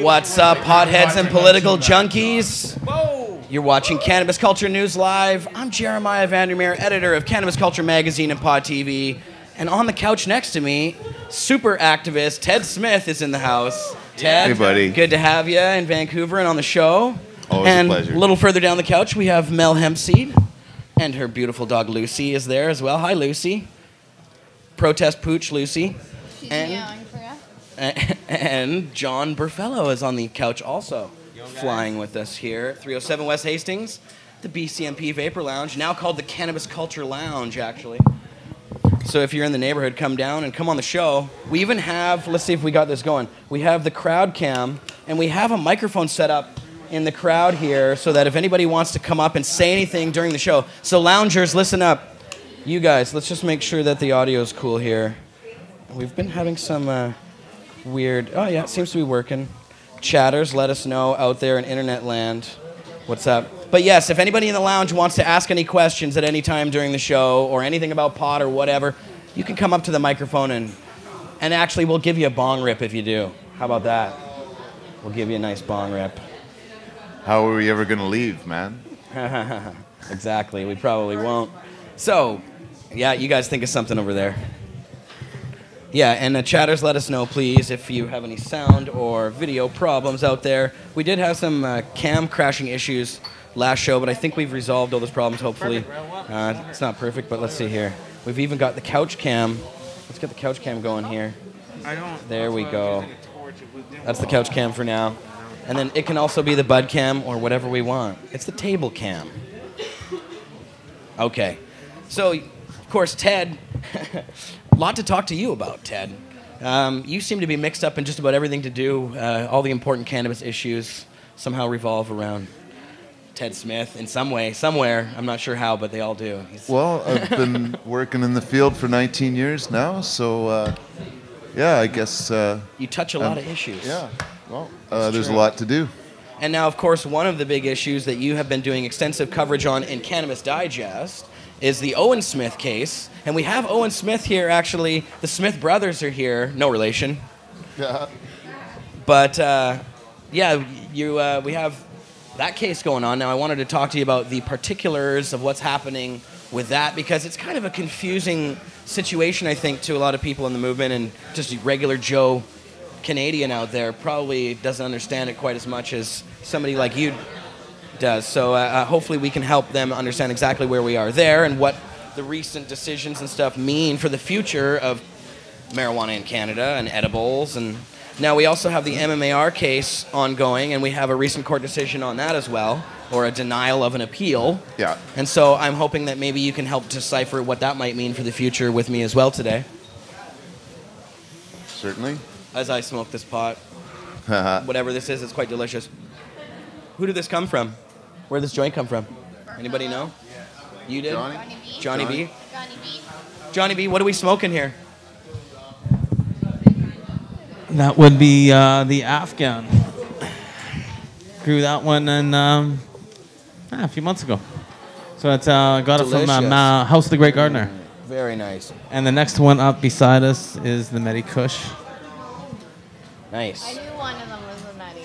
What's up, potheads and political junkies? You're watching Cannabis Culture News Live. I'm Jeremiah Vandermeer, editor of Cannabis Culture Magazine and Pod TV. And on the couch next to me, super activist Ted Smith is in the house. Ted, hey buddy. Good to have you in Vancouver and on the show. Always a pleasure. And a little further down the couch, we have Mel Hempseed. And her beautiful dog Lucy is there as well. Hi, Lucy. Protest pooch Lucy. And John Burfello is on the couch also, flying with us here. 307 West Hastings, the BCMP Vapor Lounge, now called the Cannabis Culture Lounge, actually. So if you're in the neighborhood, come down and come on the show. We even have, let's see if we got this going. We have the crowd cam, and we have a microphone set up in the crowd here so that if anybody wants to come up and say anything during the show. So loungers, listen up. You guys, let's just make sure that the audio is cool here. We've been having some weird, oh yeah, it seems to be working. Chatters, let us know out there in internet land. What's up? But yes, if anybody in the lounge wants to ask any questions at any time during the show or anything about pot or whatever, you can come up to the microphone and actually we'll give you a bong rip if you do. How about that? We'll give you a nice bong rip. How are we ever going to leave, man? Exactly, we probably won't. So, yeah, you guys think of something over there. Yeah, and chatters, let us know, please, if you have any sound or video problems out there. We did have some cam crashing issues last show, but I think we've resolved all those problems, hopefully. It's not perfect, but let's see here. We've even got the couch cam. Let's get the couch cam going here. There we go. That's the couch cam for now. And then it can also be the bud cam or whatever we want. It's the table cam. Okay. So, of course, Ted... A lot to talk to you about, Ted. You seem to be mixed up in just about everything to do. All the important cannabis issues somehow revolve around Ted Smith in some way, somewhere. I'm not sure how, but they all do. Well, I've been working in the field for 19 years now, so yeah, I guess... you touch a lot of issues. Yeah, well, there's a lot to do. And now, of course, one of the big issues that you have been doing extensive coverage on in Cannabis Digest is the Owen Smith case. And we have Owen Smith here, actually. The Smith brothers are here. No relation. Yeah. But, yeah, we have that case going on. Now, I wanted to talk to you about the particulars of what's happening with that, because it's kind of a confusing situation, I think, to a lot of people in the movement, and just regular Joe Canadian out there probably doesn't understand it quite as much as somebody like you does. So hopefully we can help them understand exactly where we are there and what the recent decisions and stuff mean for the future of marijuana in Canada and edibles. And now we also have the MMAR case ongoing, and we have a recent court decision on that as well, or a denial of an appeal. Yeah. And so I'm hoping that maybe you can help decipher what that might mean for the future with me as well today. Certainly. As I smoke this pot. Whatever this is, it's quite delicious. Who did this come from? Where did this joint come from? Anybody know? You did? Johnny B? Johnny B, what are we smoking here? That would be the Afghan. Grew that one in, a few months ago. So it's got it from House of the Great Gardener. Very nice. And the next one up beside us is the Medi Kush. Nice. I knew one of them was the Medi.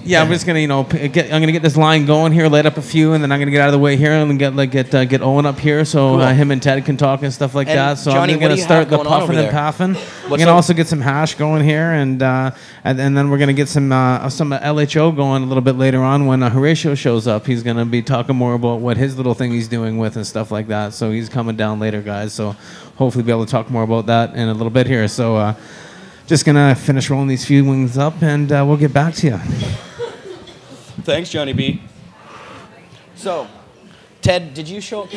Yeah, I'm just gonna, I'm gonna get this line going here, light up a few, and then I'm gonna get out of the way here and get Owen up here, so cool. Him and Ted can talk and stuff like that. So Johnny, I'm gonna start the puffing and puffing. We're gonna also get some hash going here, and then we're gonna get some LHO going a little bit later on when Horatio shows up. He's gonna be talking more about what his little thing he's doing with and stuff like that. So he's coming down later, guys. So hopefully be able to talk more about that in a little bit here. So just gonna finish rolling these few wings up, and we'll get back to you. Thanks, Johnny B. So, Ted, can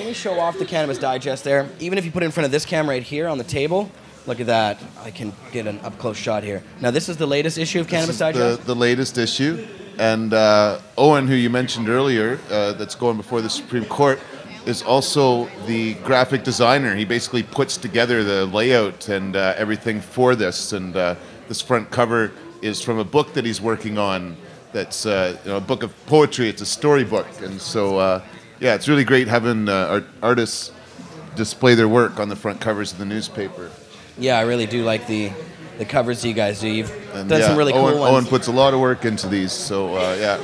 we show off the Cannabis Digest there? Even if you put it in front of this camera right here on the table, look at that. I can get an up-close shot here. Now, this is the latest issue of Cannabis Digest? The latest issue. And Owen, who you mentioned earlier, that's going before the Supreme Court, is also the graphic designer. He basically puts together the layout and everything for this. And this front cover is from a book that he's working on. That's a book of poetry. It's a storybook, and so yeah, it's really great having artists display their work on the front covers of the newspaper. Yeah, I really do like the the covers you guys do. You've done some really cool ones. Owen puts a lot of work into these, so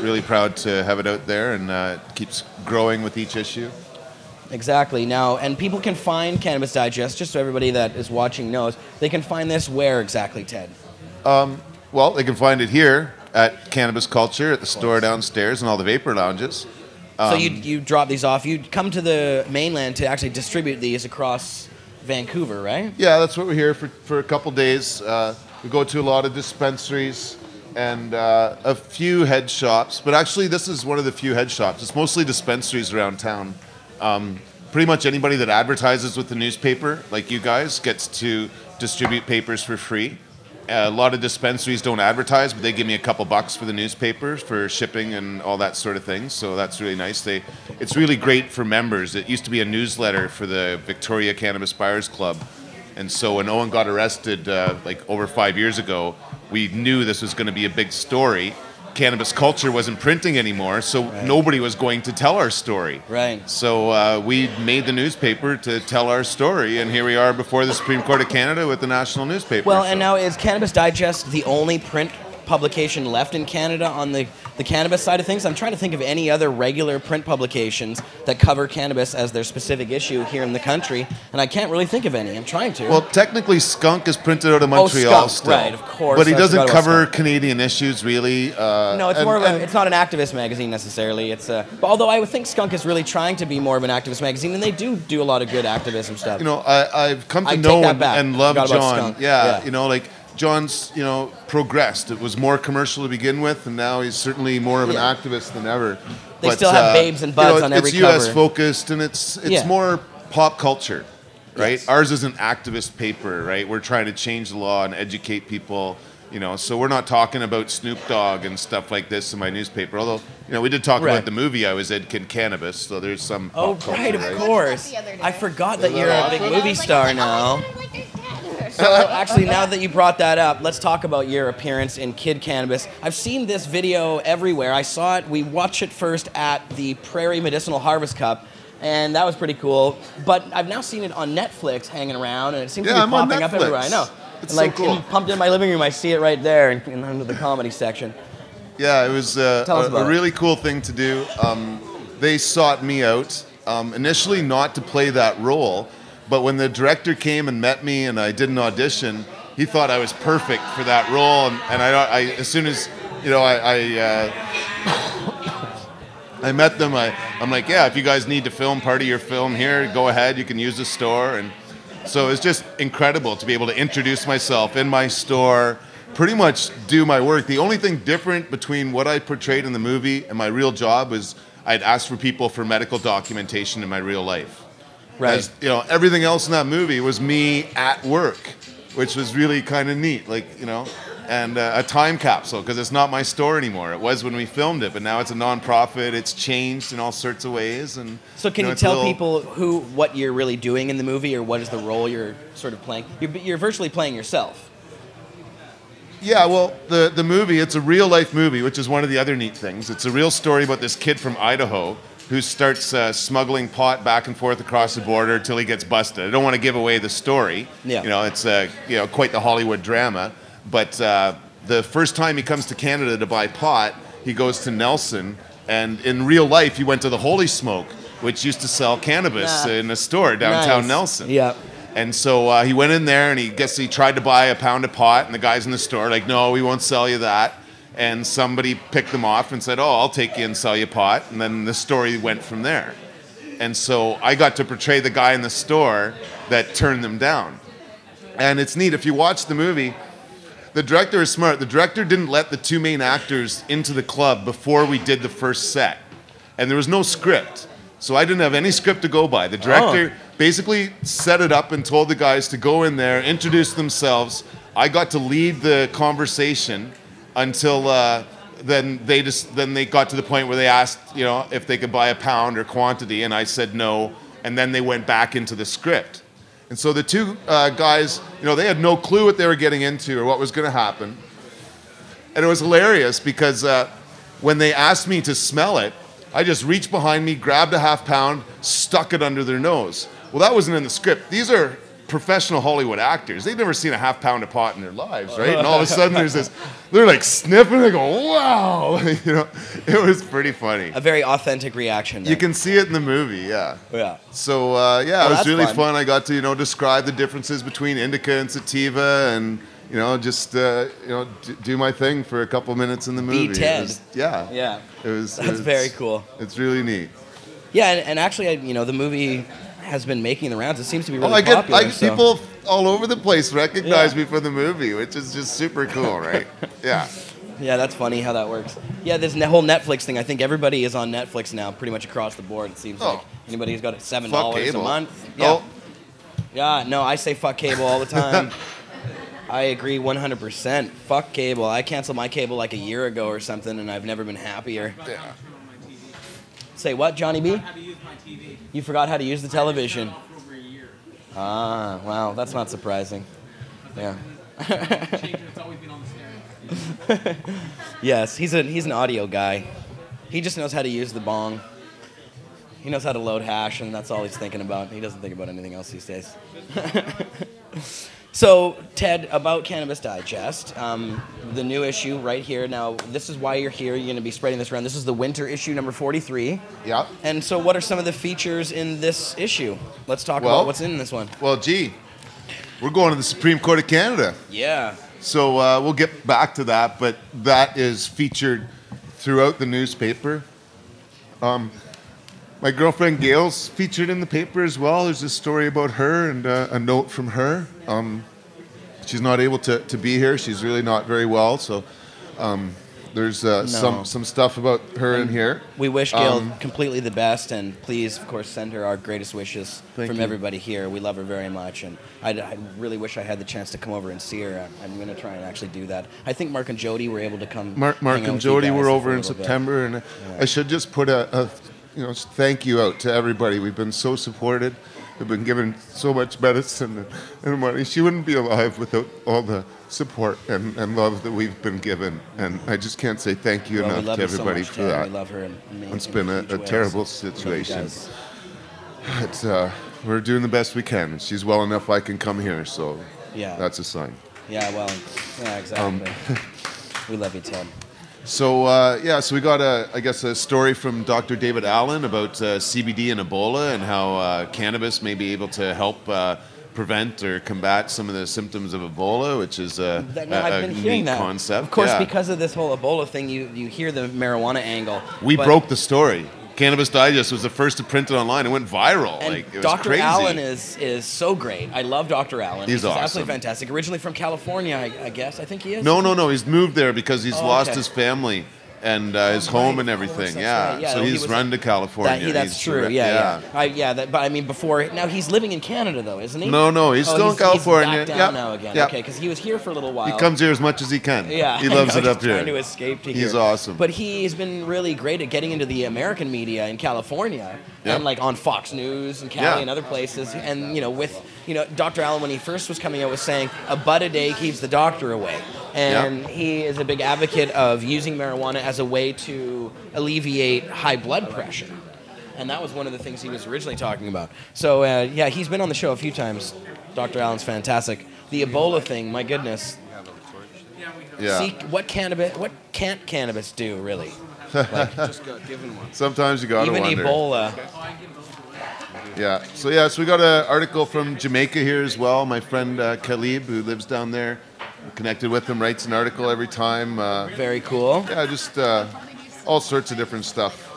really proud to have it out there, and it keeps growing with each issue. Exactly. Now, and people can find Cannabis Digest, just so everybody that is watching knows, they can find this where exactly, Ted? Well, they can find it here at Cannabis Culture, at the store downstairs, and all the vapor lounges. So you drop these off. You come to the mainland to actually distribute these across Vancouver, right? Yeah, that's what we're here for a couple days. We go to a lot of dispensaries and a few head shops, but actually this is one of the few head shops. It's mostly dispensaries around town. Pretty much anybody that advertises with the newspaper, like you guys, gets to distribute papers for free. A lot of dispensaries don't advertise, but they give me a couple bucks for the newspapers for shipping and all that sort of thing. So that's really nice. It's really great for members. It used to be a newsletter for the Victoria Cannabis Buyers Club. And so when Owen got arrested like over 5 years ago, we knew this was going to be a big story. Cannabis Culture wasn't printing anymore, so nobody was going to tell our story. Right. So we made the newspaper to tell our story, and here we are before the Supreme Court of Canada with the national newspaper. Well, and now is Cannabis Digest the only print publication left in Canada on the cannabis side of things? I'm trying to think of any other regular print publications that cover cannabis as their specific issue here in the country, and I can't really think of any. I'm trying to. Well, technically Skunk is printed out of Montreal still. Right, of course. But he doesn't cover Canadian issues, really. No, it's it's not an activist magazine necessarily. It's but although I would think Skunk is really trying to be more of an activist magazine, and they do a lot of good activism stuff. You know, I've come to know and love John. Yeah, you know, like John's, progressed. It was more commercial to begin with, and now he's certainly more of an activist than ever. They still have babes and buds on every cover. It's U.S. focused, and it's more pop culture, right? Yes. Ours is an activist paper, right? We're trying to change the law and educate people, so we're not talking about Snoop Dogg and stuff like this in my newspaper. Although, we did talk about the movie I was in, Cannabis, so there's some pop culture, right, of course. I forgot that you're a big movie star now. So actually, now that you brought that up, let's talk about your appearance in Kid Cannabis. I've seen this video everywhere. I saw it. We watched it first at the Prairie Medicinal Harvest Cup, and that was pretty cool. But I've now seen it on Netflix hanging around, and it seems to be popping up everywhere. I know. It's so cool. Pumped in my living room. I see it right there in under the comedy section. Yeah, it was a really cool thing to do. They sought me out, initially not to play that role, but when the director came and met me and I did an audition, he thought I was perfect for that role. And I as soon as, I met them, I'm like, yeah, if you guys need to film part of your film here, go ahead, you can use the store. And so it's just incredible to be able to introduce myself in my store, pretty much do my work. The only thing different between what I portrayed in the movie and my real job was I'd asked for people for medical documentation in my real life. Right. As, everything else in that movie was me at work, which was really kind of neat, and a time capsule, because it's not my store anymore. It was when we filmed it, but now it's a nonprofit. It's changed in all sorts of ways. And so can you tell people what you're really doing in the movie, or what is the role you're sort of playing? You're virtually playing yourself. Yeah, well, the movie, it's a real-life movie, which is one of the other neat things. It's a real story about this kid from Idaho who starts smuggling pot back and forth across the border till he gets busted. I don't want to give away the story. Yeah. It's quite the Hollywood drama. But the first time he comes to Canada to buy pot, he goes to Nelson, and in real life, he went to the Holy Smoke, which used to sell cannabis in a store downtown Nelson. Yeah. And so he went in there, and he tried to buy a pound of pot, and the guys in the store like, no, we won't sell you that. And somebody picked them off and said, oh, I'll take you and sell you pot. And then the story went from there. And so I got to portray the guy in the store that turned them down. And it's neat. If you watch the movie, the director is smart. The director didn't let the two main actors into the club before we did the first set. And there was no script. So I didn't have any script to go by. The director basically set it up and told the guys to go in there, introduce themselves. I got to lead the conversation until then they got to the point where they asked, if they could buy a pound or quantity, and I said no, and then they went back into the script. And so the two guys, they had no clue what they were getting into or what was going to happen. And it was hilarious because when they asked me to smell it, I just reached behind me, grabbed a half pound, stuck it under their nose. Well, that wasn't in the script. These are professional Hollywood actors. They've never seen a half pound of pot in their lives, right? And all of a sudden there's this, they're like sniffing, they go, wow. You know, it was pretty funny. A very authentic reaction there. You can see it in the movie, yeah. Yeah. So, it was really fun. I got to, describe the differences between indica and sativa and, just, do my thing for a couple minutes in the movie. Be Ted. Yeah. That's very cool. It's really neat. Yeah, and actually, the movie has been making the rounds. It seems to be really popular. People all over the place recognize me from the movie, which is just super cool, right? Yeah. Yeah, that's funny how that works. Yeah, this whole Netflix thing, I think everybody is on Netflix now pretty much across the board, it seems like. Anybody who's got it $7 a month. Yeah. Oh. Yeah, no, I say fuck cable all the time. I agree 100%. Fuck cable. I canceled my cable like a year ago or something, and I've never been happier. Yeah. Say what, Johnny B? You forgot how to use the television. Ah, wow, that's not surprising. Yeah. Yes, he's an audio guy. He just knows how to use the bong. He knows how to load hash, and that's all he's thinking about. He doesn't think about anything else these days. So, Ted, about Cannabis Digest, the new issue right here. Now, this is why you're here. You're going to be spreading this around. This is the winter issue number 43. Yeah. And so what are some of the features in this issue? Let's talk about what's in this one. Well, we're going to the Supreme Court of Canada. Yeah. So we'll get back to that, but that is featured throughout the newspaper. My girlfriend Gail's featured in the paper as well. There's a story about her and a note from her. She's not able to be here. She's really not very well, so there's some stuff about her in here. We wish Gail completely the best, and please, of course, send her our greatest wishes from everybody here. We love her very much, and I really wish I had the chance to come over and see her. I'm going to try and actually do that. I think Mark and Jody were able to come. Mark and Jody were over in September, and I should just put a thank you out to everybody. We've been so supported. We've been given so much medicine and money. She wouldn't be alive without all the support and love that we've been given. And I just can't say thank you enough to everybody for that. We love her. It's been a terrible situation. But we're doing the best we can. She's well enough I can come here, so that's a sign. Yeah, well, exactly. We love you, Ted. So, so we got, a story from Dr. David Allen about CBD and Ebola and how cannabis may be able to help prevent or combat some of the symptoms of Ebola, which is a neat concept. Of course, because of this whole Ebola thing, you hear the marijuana angle. We broke the story. Cannabis Digest was the first to print it online. It went viral. And it was Dr. crazy. Allen is so great. I love Dr. Allen. He's awesome. Absolutely fantastic. Originally from California, I guess. I think he is. No. He's moved there because he's lost his family and his home and everything. Right. So he's run to California. That's true. But I mean, before now he's living in Canada though, isn't he? No, he's still in California. He's back down now again. Okay, because he was here for a little while. He comes here as much as he can. Yeah, he loves it up here. Trying to escape to here. He's awesome. But he's been really great at getting into the American media in California and like on Fox News and Cali and other places. And Dr. Allen when he first was coming out was saying a bud a day keeps the doctor away. And he is a big advocate of using marijuana as a way to alleviate high blood pressure. And that was one of the things he was originally talking about. So, he's been on the show a few times. Dr. Allen's fantastic. The Ebola thing, my goodness. Yeah. See, what can't cannabis do, really? Just got given one. Sometimes you got to wonder. Even Ebola. So we got an article from Jamaica here as well. My friend Khalib, who lives down there, connected with him, writes an article every time. Very cool. Yeah, just all sorts of different stuff.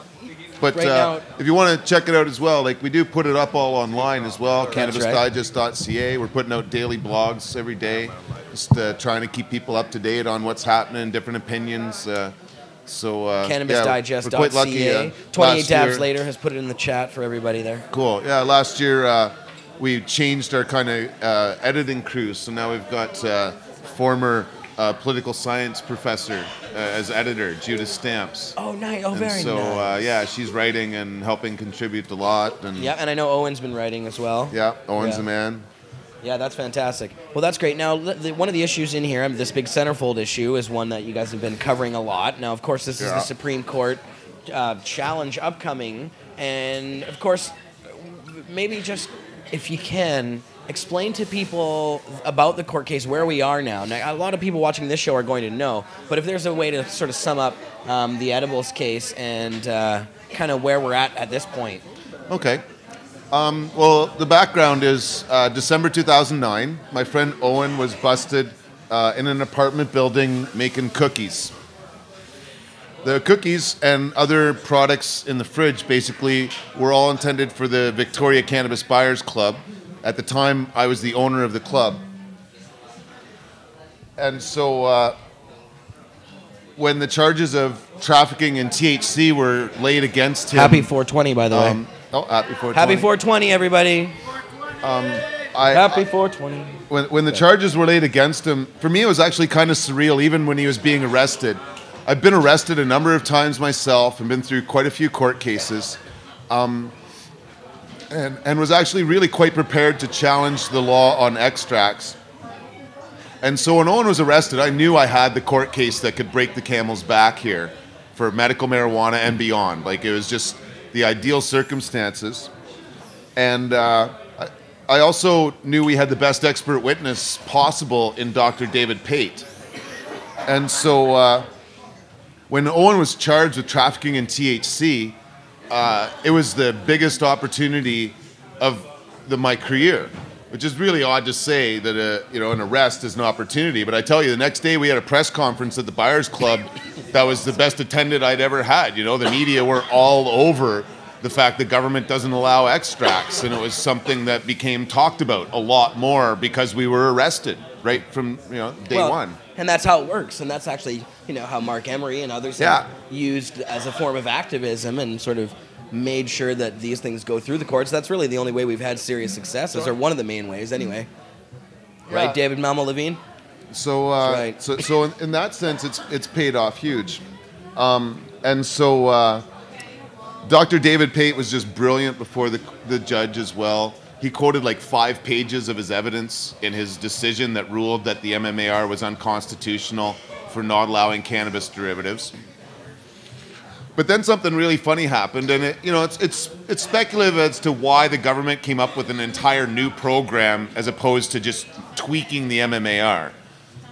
But now, if you want to check it out as well, like we do put it up all online as well, That's cannabisdigest.ca. We're putting out daily blogs every day, just trying to keep people up to date on what's happening, different opinions. CannabisDigest.ca. We're quite lucky. 28 Dabs Later has put it in the chat for everybody there. Cool. Yeah, last year we changed our kind of editing crew, so now we've got former political science professor as editor, Judith Stamps. Oh, nice. Oh, very nice. So, she's writing and helping contribute a lot. And and I know Owen's been writing as well. Yeah, Owen's the man. Yeah, that's fantastic. Well, that's great. Now, one of the issues in here, this big centerfold issue, is one that you guys have been covering a lot. Now, of course, this is the Supreme Court challenge upcoming. And, of course, maybe just, if you can, explain to people about the court case, where we are now. Now, a lot of people watching this show are going to know, but if there's a way to sort of sum up the edibles case and kind of where we're at this point. Okay. Well, the background is December 2009. My friend Owen was busted in an apartment building making cookies. The cookies and other products in the fridge basically were all intended for the Victoria Cannabis Buyers Club. At the time, I was the owner of the club. And so when the charges of trafficking in THC were laid against him... Happy 420, by the way. Oh, happy 420. Happy 420, everybody. Happy 420. When the charges were laid against him, for me it was actually kind of surreal, even when he was being arrested. I've been arrested a number of times myself and been through quite a few court cases, and was actually really quite prepared to challenge the law on extracts. And so when Owen was arrested, I knew I had the court case that could break the camel's back here for medical marijuana and beyond. Like, it was just the ideal circumstances. And I also knew we had the best expert witness possible in Dr. David Pate. And so when Owen was charged with trafficking in THC, it was the biggest opportunity of my career, which is really odd to say that an arrest is an opportunity. But I tell you, the next day we had a press conference at the Buyers Club that was the best attended I'd ever had. You know, the media were all over the fact that government doesn't allow extracts, and it was something that became talked about a lot more because we were arrested right from day one. And that's how it works, and that's actually how Mark Emery and others have used as a form of activism and sort of made sure that these things go through the courts. That's really the only way we've had serious successes, or one of the main ways anyway. Right, David Malmo Levine? So, right. so in that sense, it's paid off huge. And so Dr. David Pate was just brilliant before the judge as well. He quoted like 5 pages of his evidence in his decision that ruled that the MMAR was unconstitutional for not allowing cannabis derivatives. But then something really funny happened, and it's speculative as to why the government came up with an entire new program as opposed to just tweaking the MMAR.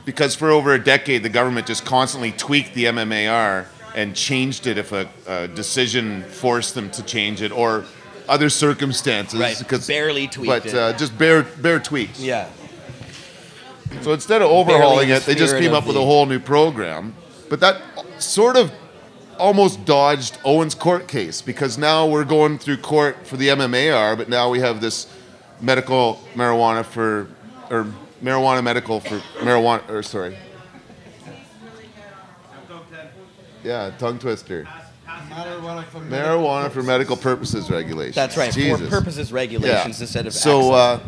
Because for over a decade, the government just constantly tweaked the MMAR and changed it if a decision forced them to change it, or other circumstances. Right, barely tweaked but just bare tweaks. Yeah. So instead of overhauling it, they just came up with a whole new program. But that sort of almost dodged Owen's court case, because now we're going through court for the MMAR, but now we have this medical marijuana for, or marijuana medical for marijuana, or sorry. Yeah, tongue twister. Marijuana for medical purposes regulations. That's right, Jesus. for purposes regulations instead of access.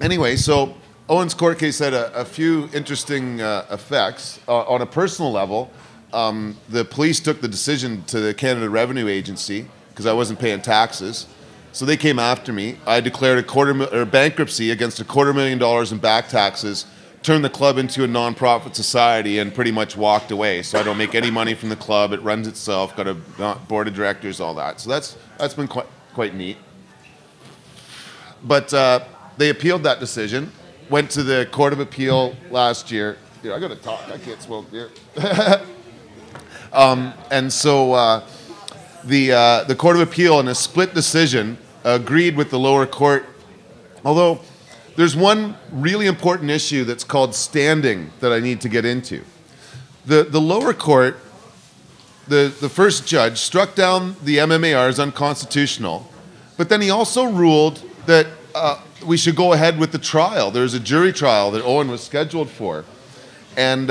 Anyway, so Owen's court case had a few interesting effects. On a personal level, the police took the decision to the Canada Revenue Agency because I wasn't paying taxes. So they came after me. I declared bankruptcy against $250,000 in back taxes, turned the club into a non-profit society, and pretty much walked away. So I don't make any money from the club. It runs itself, got a board of directors, all that. So that's been quite neat. But they appealed that decision, went to the Court of Appeal last year. I got to talk. I can't smoke beer. And so the Court of Appeal, in a split decision, agreed with the lower court. Although there's one really important issue that's called standing that I need to get into. The lower court, the first judge, struck down the MMAR as unconstitutional, but then he also ruled that we should go ahead with the trial. There's a jury trial that Owen was scheduled for. And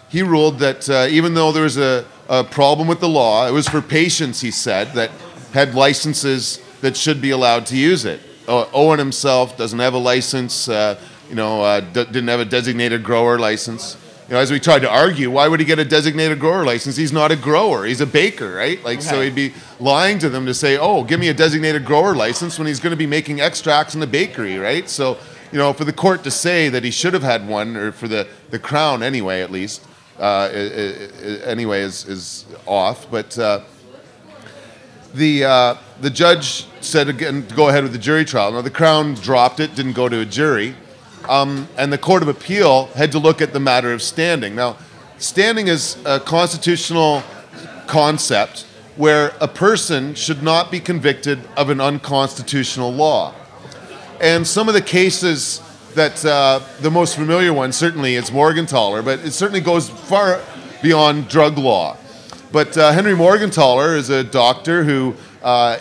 he ruled that even though there was a problem with the law, it was for patients, he said, that had licenses that should be allowed to use it. Owen himself doesn't have a license, didn't have a designated grower license. As we tried to argue, why would he get a designated grower license? He's not a grower, he's a baker, right? So he'd be lying to them to say, oh, give me a designated grower license when he's going to be making extracts in the bakery, right? So, for the court to say that he should have had one, or for the Crown anyway, at least, is off. But the judge said again to go ahead with the jury trial. Now the Crown dropped it, didn't go to a jury, and the Court of Appeal had to look at the matter of standing. Now, standing is a constitutional concept where a person should not be convicted of an unconstitutional law. And some of the cases that the most familiar one certainly is Morgentaler, but it certainly goes far beyond drug law. But Henry Morgentaler is a doctor who,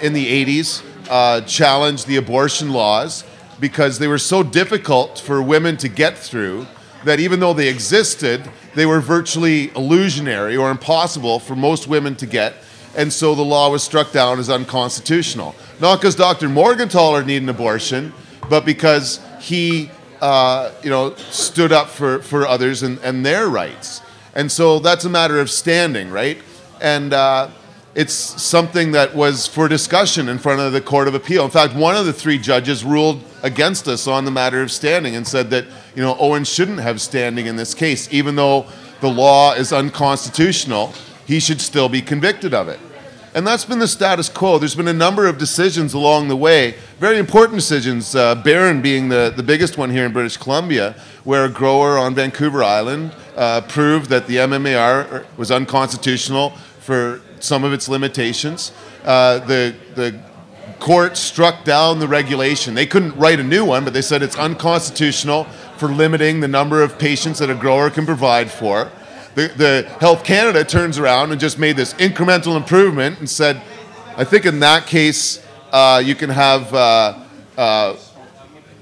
in the 80s, challenged the abortion laws because they were so difficult for women to get through that even though they existed, they were virtually illusionary or impossible for most women to get. And so the law was struck down as unconstitutional. Not because Dr. Morgentaler needed an abortion, but because he stood up for others and their rights. And so that's a matter of standing, right? And it's something that was for discussion in front of the Court of Appeal. In fact, one of the three judges ruled against us on the matter of standing and said that, Owen shouldn't have standing in this case. Even though the law is unconstitutional, he should still be convicted of it. And that's been the status quo. There's been a number of decisions along the way, very important decisions, Barron being the biggest one here in British Columbia, where a grower on Vancouver Island proved that the MMAR was unconstitutional for some of its limitations. The court struck down the regulation. They couldn't write a new one, but they said it's unconstitutional for limiting the number of patients that a grower can provide for. The Health Canada turns around and just made this incremental improvement and said, I think in that case, you can have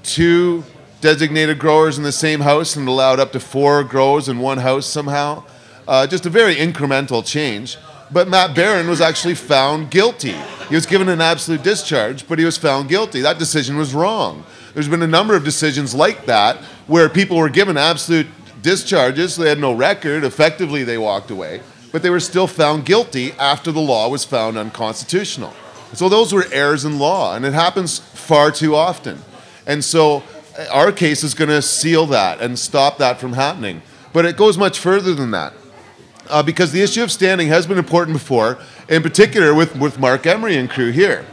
2 designated growers in the same house and allowed up to 4 grows in one house somehow. Just a very incremental change. But Matt Barron was actually found guilty. He was given an absolute discharge, but he was found guilty. That decision was wrong. There's been a number of decisions like that where people were given absolute discharges, they had no record, effectively they walked away, but they were still found guilty after the law was found unconstitutional. So those were errors in law, and it happens far too often. And so our case is going to seal that and stop that from happening. But it goes much further than that. Because the issue of standing has been important before, in particular with Mark Emery and crew here.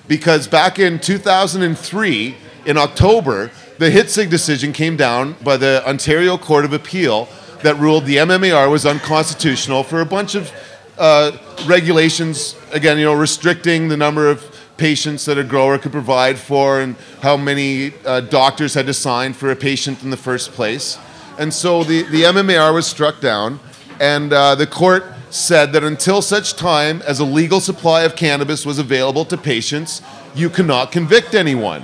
Because back in 2003, in October, the Hitzig decision came down by the Ontario Court of Appeal that ruled the MMAR was unconstitutional for a bunch of regulations, again, restricting the number of patients that a grower could provide for and how many doctors had to sign for a patient in the first place. And so the MMAR was struck down, and the court said that until such time as a legal supply of cannabis was available to patients, you cannot convict anyone.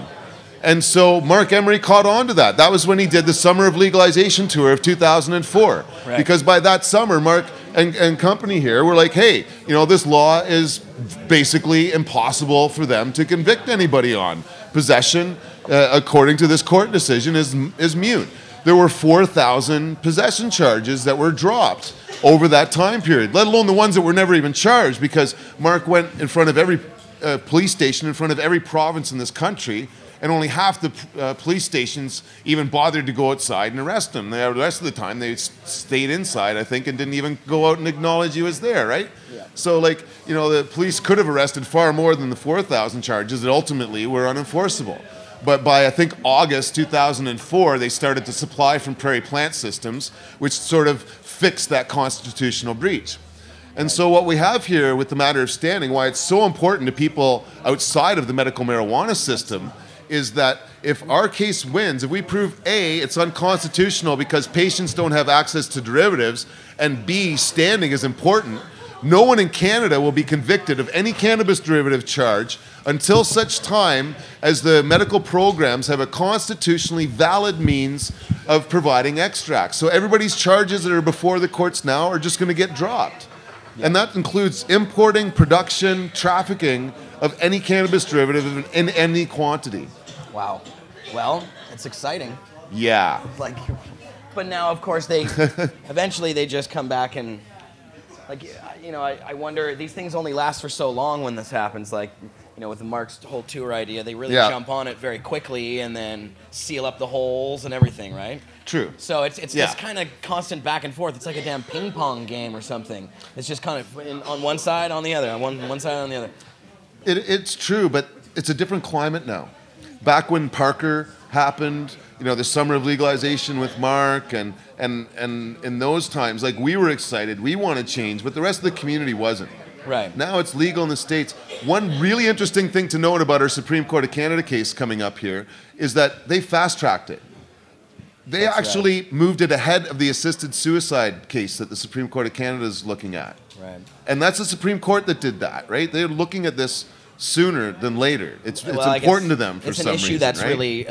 And so Mark Emery caught on to that. That was when he did the Summer of Legalization tour of 2004. Right. Because by that summer, Mark and company here were like, hey, this law is basically impossible for them to convict anybody on. Possession, according to this court decision, is mute. There were 4,000 possession charges that were dropped over that time period, let alone the ones that were never even charged, because Mark went in front of every police station in front of every province in this country, and only half the police stations even bothered to go outside and arrest him. The rest of the time, they stayed inside, I think, and didn't even go out and acknowledge he was there, right? Yeah. So, the police could have arrested far more than the 4,000 charges that ultimately were unenforceable. But by, I think, August 2004, they started to supply from Prairie Plant Systems, which sort of fixed that constitutional breach. And so what we have here with the matter of standing, why it's so important to people outside of the medical marijuana system, is that if our case wins, if we prove A, it's unconstitutional because patients don't have access to derivatives, and B, standing is important, no one in Canada will be convicted of any cannabis derivative charge until such time as the medical programs have a constitutionally valid means of providing extracts. So everybody's charges that are before the courts now are just going to get dropped. Yeah. And that includes importing, production, trafficking of any cannabis derivative in any quantity. Wow. Well, it's exciting. Yeah. But now, of course, eventually they just come back and, I wonder, these things only last for so long when this happens. With Mark's whole tour idea, they really jump on it very quickly and then seal up the holes and everything, right? True. So it's this kind of constant back and forth. It's like a damn ping pong game or something. It's just kind of on one side, on the other, on one side, on the other. It's true, but it's a different climate now. Back when Parker happened, the summer of legalization with Mark, and in those times, like, we were excited, we wanted change, but the rest of the community wasn't. Right. Now it's legal in the States. One really interesting thing to note about our Supreme Court of Canada case coming up here is that they fast-tracked it. They actually moved it ahead of the assisted suicide case that the Supreme Court of Canada is looking at. Right. And that's the Supreme Court that did that, right? They're looking at this sooner than later. It's important to them for some reason. It's an issue that's really,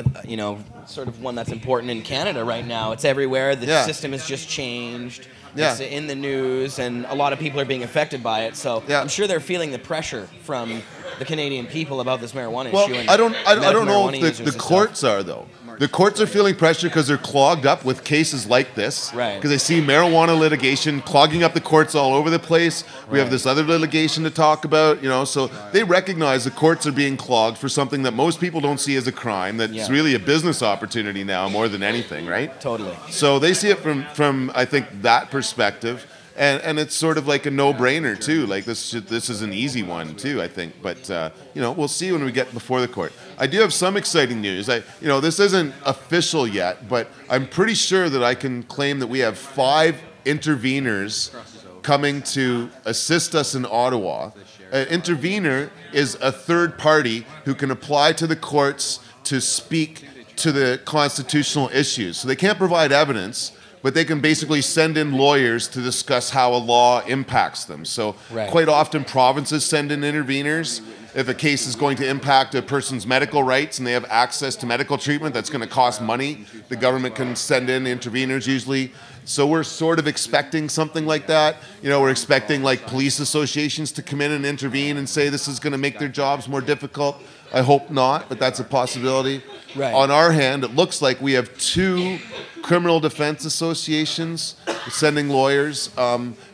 sort of one that's important in Canada right now. It's everywhere. The system has just changed. Yeah. It's in the news, and a lot of people are being affected by it. So I'm sure they're feeling the pressure from the Canadian people about this marijuana issue. And I don't know if the courts are, though. The courts are feeling pressure because they're clogged up with cases like this. Right. Because they see marijuana litigation clogging up the courts all over the place. We have this other litigation to talk about, so they recognize the courts are being clogged for something that most people don't see as a crime, that's really a business opportunity now more than anything, right? Totally. So they see it from I think, that perspective. And it's sort of like a no-brainer, too. Like, this is an easy one, too, I think. But, we'll see when we get before the court. I do have some exciting news. This isn't official yet, but I'm pretty sure that I can claim that we have 5 interveners coming to assist us in Ottawa. An intervener is a third party who can apply to the courts to speak to the constitutional issues. So they can't provide evidence, but they can basically send in lawyers to discuss how a law impacts them. So quite often provinces send in interveners. If a case is going to impact a person's medical rights and they have access to medical treatment that's going to cost money, the government can send in interveners usually. So we're sort of expecting something like that. We're expecting like police associations to come in and intervene and say this is going to make their jobs more difficult. I hope not, but that's a possibility. Right. On our hand, it looks like we have 2 criminal defense associations sending lawyers.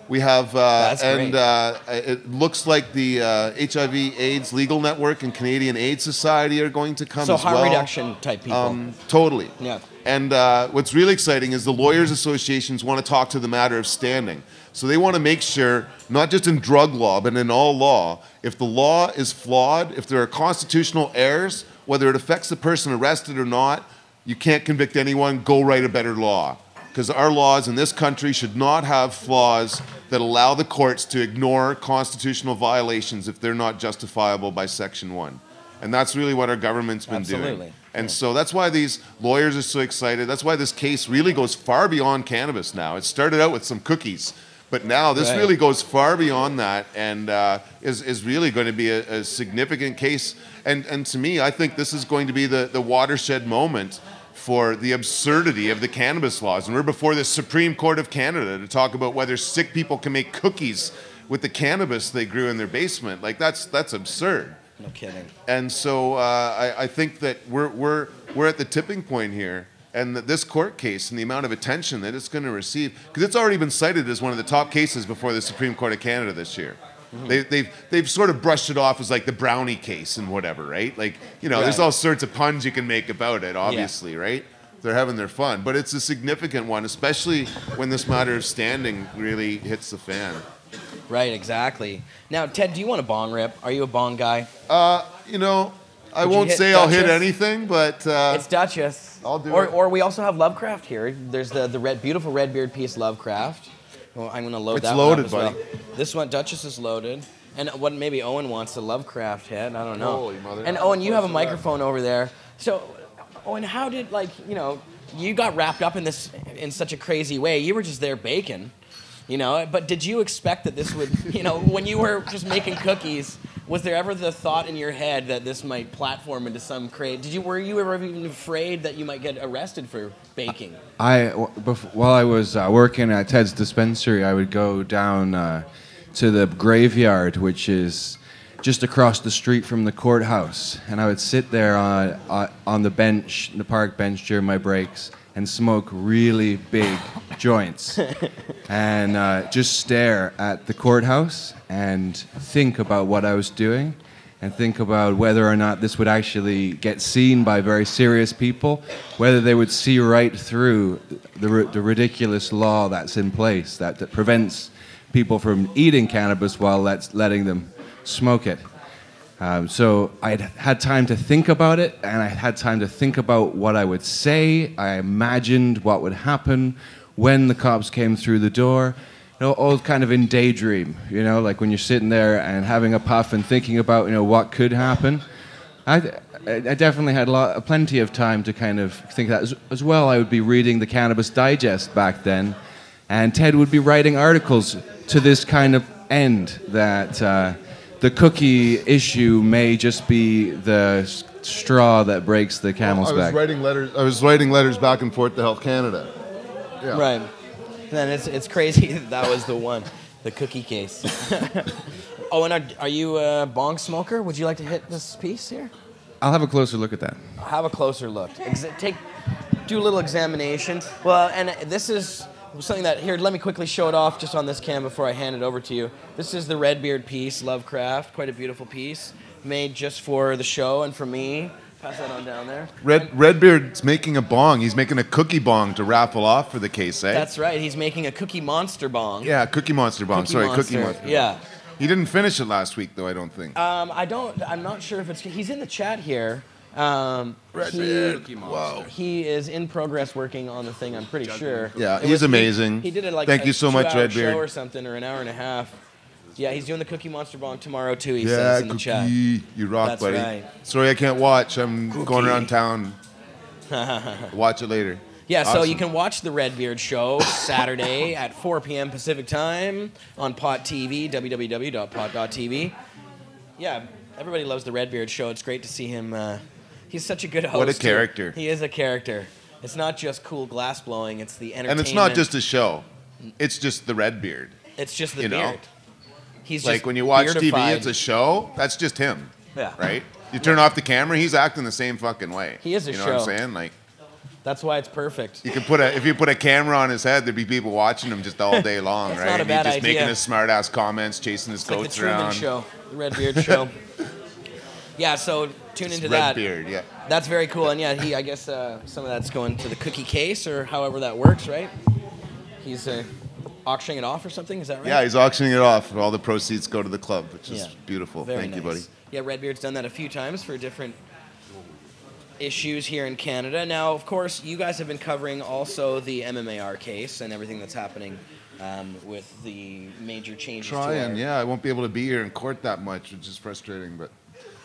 We have, it looks like the HIV/AIDS Legal Network and Canadian AIDS Society are going to come as well. So harm reduction type people. Totally. Yeah. And what's really exciting is the lawyers associations want to talk to the matter of standing. So they want to make sure, not just in drug law, but in all law, if the law is flawed, if there are constitutional errors, whether it affects the person arrested or not, you can't convict anyone, go write a better law. Because our laws in this country should not have flaws that allow the courts to ignore constitutional violations if they're not justifiable by Section 1. And that's really what our government's been doing. And so that's why these lawyers are so excited. That's why this case really goes far beyond cannabis now. It started out with some cookies, but now this really goes far beyond that and is really going to be a significant case. And to me, I think this is going to be the watershed moment for the absurdity of the cannabis laws. And we're before the Supreme Court of Canada to talk about whether sick people can make cookies with the cannabis they grew in their basement. Like, that's absurd. No kidding. And so I think that we're at the tipping point here, and that this court case and the amount of attention that it's going to receive, because it's already been cited as one of the top cases before the Supreme Court of Canada this year. Mm-hmm. They've sort of brushed it off as like the Brownie case and whatever, right? Like, there's all sorts of puns you can make about it, obviously, right? They're having their fun, but it's a significant one, especially when this matter of standing really hits the fan. Right, exactly. Now, Ted, do you want a bong rip? Are you a bong guy? I won't say I'll hit anything, but it's Duchess. I'll do it. Or we also have Lovecraft here. There's the beautiful Redbeard piece Lovecraft. Well, I'm going to load that one up as well. It's loaded, buddy. This one, Duchess, is loaded. And what maybe Owen wants, a Lovecraft hit. I don't know. Holy mother. And Owen, you have a microphone over there. So, Owen, how did, you got wrapped up in this in such a crazy way. You were just there baking, but did you expect that this would, when you were just making cookies, was there ever the thought in your head that this might platform into some were you ever even afraid that you might get arrested for baking? While I was working at Ted's dispensary, I would go down to the graveyard, which is just across the street from the courthouse, and I would sit there on the bench, the park bench during my breaks, and smoke really big joints and just stare at the courthouse and think about what I was doing and think about whether or not this would actually get seen by very serious people, whether they would see right through the ridiculous law that's in place that prevents people from eating cannabis while letting them smoke it. So I'd had time to think about it, and I had time to think about what I would say. I imagined what would happen when the cops came through the door. All kind of in daydream, like when you're sitting there and having a puff and thinking about, what could happen. I definitely had plenty of time to kind of think that. As well, I would be reading the Cannabis Digest back then, and Ted would be writing articles to this kind of end that the cookie issue may just be the straw that breaks the camel's back. I was writing letters back and forth to Health Canada. Yeah. Right. Then it's crazy that was the one, the cookie case. Oh, and are you a bong smoker? Would you like to hit this piece here? I'll have a closer look at that. Have a closer look. Do a little examination. Well, and this is something that, here, let me quickly show it off just on this cam before I hand it over to you. This is the Redbeard piece, Lovecraft, quite a beautiful piece, made just for the show and for me. Pass that on down there. Redbeard's making a bong. He's making a cookie bong to raffle off for the case, eh? That's right. He's making a Cookie Monster bong. Yeah, Cookie Monster bong. Cookie Monster. Yeah. He didn't finish it last week, though, I don't think. I'm not sure if it's... He's in the chat here. He is in progress working on the thing, I'm pretty sure. Yeah, he's amazing. He did it like Thank you so much, Redbeard. Show or something, or an hour and a half. Yeah, he's doing the Cookie Monster Bong tomorrow, too, he says in the chat. You rock, That's buddy. right. Sorry I can't watch. I'm going around town. Watch it later. Yeah, awesome. So you can watch the Redbeard Show Saturday at 4 p.m. Pacific Time on Pot TV, www.pot.tv. Yeah, everybody loves the Redbeard Show. It's great to see him. He's such a good host. What a character. He is a character. It's not just cool glass blowing, it's the entertainment. And it's not just a show. It's just the Redbeard. It's just the beard. He's like just when you watch beardified. TV, it's a show. That's just him. Yeah. Right? You turn off the camera, he's acting the same fucking way. He is a show. You know what I'm saying? Like, that's why it's perfect. You could if you put a camera on his head, there'd be people watching him just all day long, That's right? not a bad just idea. making his smart ass comments, chasing his goats around. Like the Truman Show, the Redbeard Show. Yeah, so tune into that. Redbeard, yeah. That's very cool, and yeah, I guess some of that's going to the cookie case or however that works, right? He's auctioning it off or something. Is that right? Yeah, he's auctioning it off. All the proceeds go to the club, which is beautiful. Very Thank you, buddy. Yeah, Redbeard's done that a few times for different issues here in Canada. Now, of course, you guys have been covering also the MMAR case and everything that's happening with the major changes. I won't be able to be here in court that much, which is frustrating. But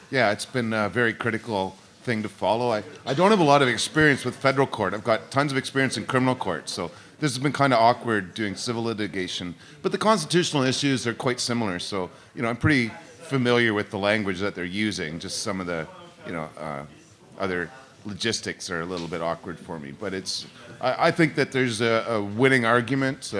yeah, it's been a very critical thing to follow. I don't have a lot of experience with federal court. I've got tons of experience in criminal court, so this has been kind of awkward doing civil litigation. But the constitutional issues are quite similar, so I'm pretty familiar with the language that they're using. Just some of the other logistics are a little bit awkward for me, but I think that there's a winning argument.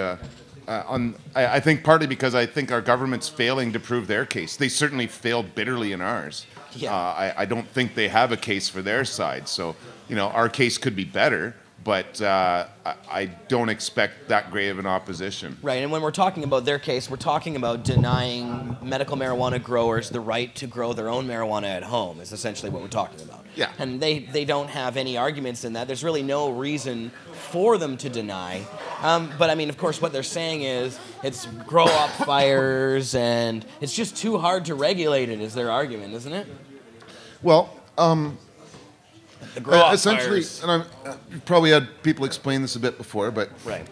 I think partly because I think our government's failing to prove their case. They certainly failed bitterly in ours. Yeah. I don't think they have a case for their side. So, our case could be better, but I don't expect that great of an opposition. Right, and when we're talking about their case, we're talking about denying medical marijuana growers the right to grow their own marijuana at home, is essentially what we're talking about. Yeah. And they don't have any arguments in that. There's really no reason for them to deny. But, I mean, of course, what they're saying is it's grow-up fires, and it's just too hard to regulate it, is their argument, isn't it? Well, the grow-up essentially, fires. and I've probably had people explain this a bit before, but right.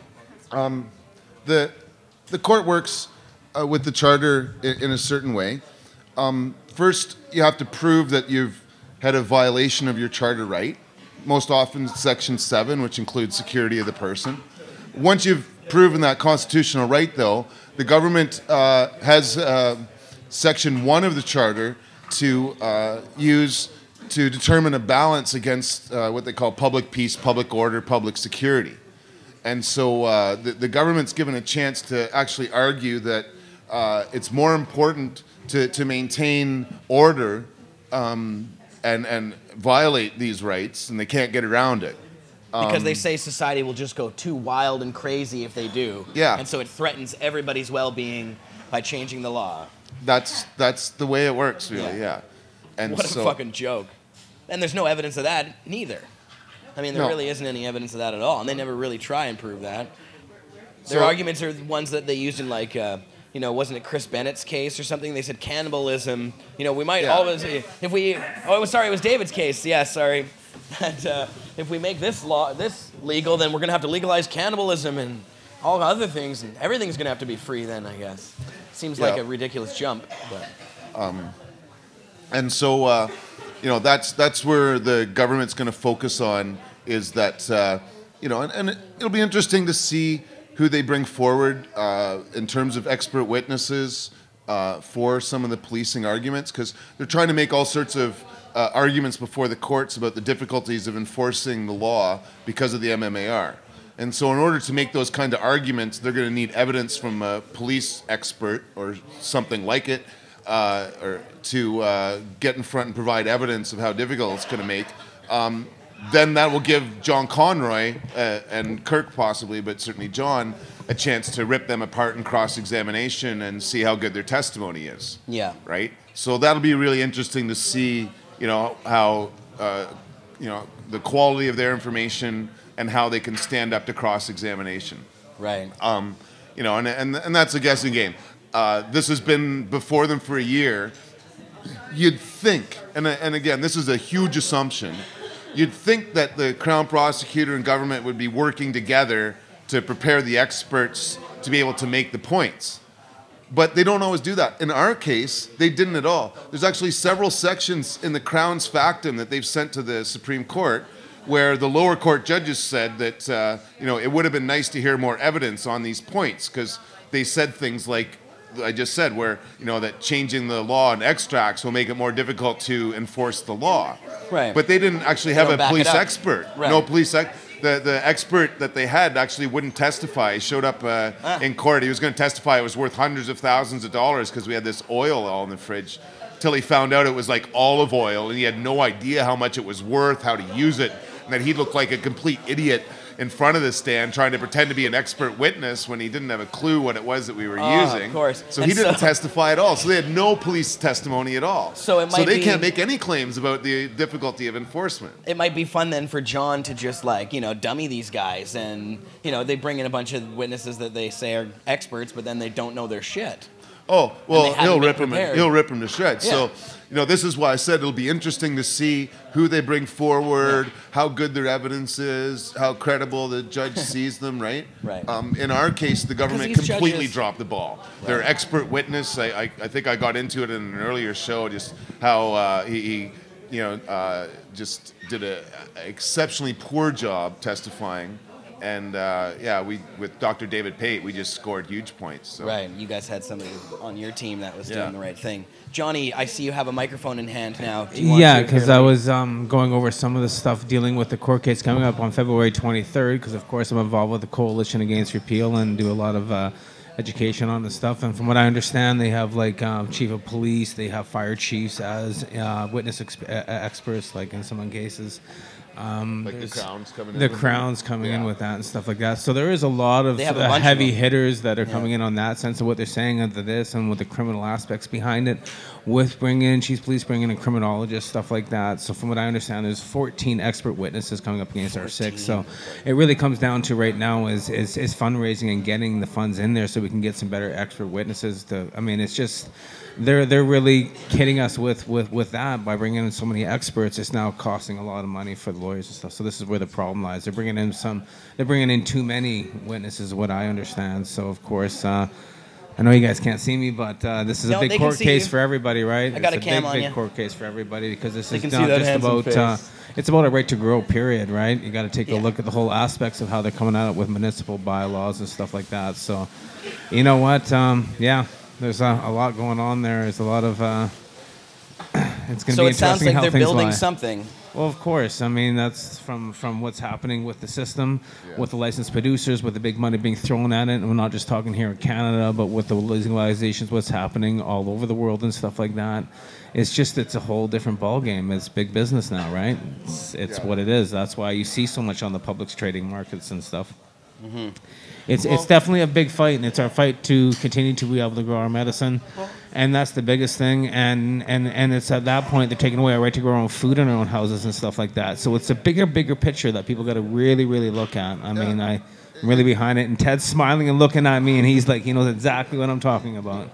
The court works with the charter in a certain way. First, you have to prove that you've had a violation of your charter right. Most often, Section 7, which includes security of the person. Once you've proven that constitutional right, though, the government has Section 1 of the charter to use to determine a balance against what they call public peace, public order, public security. And so the government's given a chance to actually argue that it's more important to maintain order and violate these rights, and they can't get around it. Because they say society will just go too wild and crazy if they do. Yeah. And so it threatens everybody's well-being by changing the law. That's the way it works, really, yeah. And what a fucking joke. And there's no evidence of that, neither. I mean, there really isn't any evidence of that at all, and they never really try and prove that. Their arguments are ones that they used in, like, wasn't it Chris Bennett's case or something? They said cannibalism. We might always, if we, sorry, it was David's case. Yeah, sorry. That if we make this legal, then we're going to have to legalize cannibalism and all other things, and everything's going to have to be free then, I guess. Seems like a ridiculous jump. But. And so, that's where the government's going to focus on is that, and it'll be interesting to see who they bring forward in terms of expert witnesses for some of the policing arguments, because they're trying to make all sorts of arguments before the courts about the difficulties of enforcing the law because of the MMAR. And so in order to make those kind of arguments, they're going to need evidence from a police expert or something like it, or to get in front and provide evidence of how difficult it's going to make. Then that will give John Conroy and Kirk possibly, but certainly John, a chance to rip them apart in cross-examination and see how good their testimony is. Yeah. Right? So that'll be really interesting to see, how, the quality of their information and how they can stand up to cross-examination. Right. And that's a guessing game. This has been before them for a year. You'd think, and again, this is a huge assumption, you'd think that the Crown Prosecutor and government would be working together to prepare the experts to be able to make the points. But they don't always do that. In our case, they didn't at all. There's actually several sections in the Crown's factum that they've sent to the Supreme Court where the lower court judges said that, it would have been nice to hear more evidence on these points, because they said things like I just said, where, that changing the law on extracts will make it more difficult to enforce the law. Right. But they didn't actually have a police expert. Right. No police the expert that they had actually wouldn't testify. He showed up in court. He was going to testify it was worth hundreds of thousands of dollars because we had this oil all in the fridge, till he found out it was like olive oil, and he had no idea how much it was worth, how to use it, and that he looked like a complete idiot in front of the stand trying to pretend to be an expert witness when he didn't have a clue what it was that we were using. Of course. So he didn't testify at all. So they had no police testimony at all. So they can't make any claims about the difficulty of enforcement. It might be fun then for John to just dummy these guys, and they bring in a bunch of witnesses that they say are experts, but then they don't know their shit. Oh, well, he'll rip him to shreds. Yeah. So, this is why I said it'll be interesting to see who they bring forward, how good their evidence is, how credible the judge sees them, right? Right. In our case, the government completely dropped the ball. Right. Their expert witness, I think I got into it in an earlier show, just how he just did an exceptionally poor job testifying. And with Dr. David Pate, we just scored huge points. So. Right, you guys had somebody on your team that was doing the right thing. Johnny, I see you have a microphone in hand now. Because I was going over some of the stuff dealing with the court case coming up on February 23rd, because of course I'm involved with the Coalition Against Repeal and do a lot of education on this stuff. And from what I understand, they have chief of police, they have fire chiefs as witness experts, like in some cases. The Crown's coming in. The Crown's coming in with that and stuff like that. So there is a lot of heavy hitters that are coming in on that sense of what they're saying into this and with the criminal aspects behind it, with bringing in chief police, bringing in criminologists, stuff like that. So from what I understand, there's 14 expert witnesses coming up against our 6. So it really comes down to right now is fundraising and getting the funds in there so we can get some better expert witnesses. It's just... They're really kidding us with that by bringing in so many experts. It's now costing a lot of money for the lawyers and stuff. So this is where the problem lies. They're bringing in too many witnesses, what I understand. So of course, I know you guys can't see me, but this is a big court case for everybody, right? I got a cam on you. It's a big court case for everybody because this is not just about. It's about a right to grow, period, right? You got to take a look at the whole aspects of how they're coming at it with municipal bylaws and stuff like that. So, you know what? There's a lot going on there. There's a lot of. It's going to be interesting how things lie. So it sounds like they're building something. Well, of course. That's from what's happening with the system, with the licensed producers, with the big money being thrown at it. And we're not just talking here in Canada, but with the legalizations, what's happening all over the world and stuff like that. It's a whole different ballgame. It's big business now, right? It's what it is. That's why you see so much on the public's trading markets and stuff. Mm-hmm. It's definitely a big fight, and it's our fight to continue to be able to grow our medicine, and that's the biggest thing. And it's at that point they're taking away our right to grow our own food in our own houses and stuff like that. So it's a bigger picture that people got to really, really look at. really behind it. And Ted's smiling and looking at me, and he's like, he knows exactly what I'm talking about.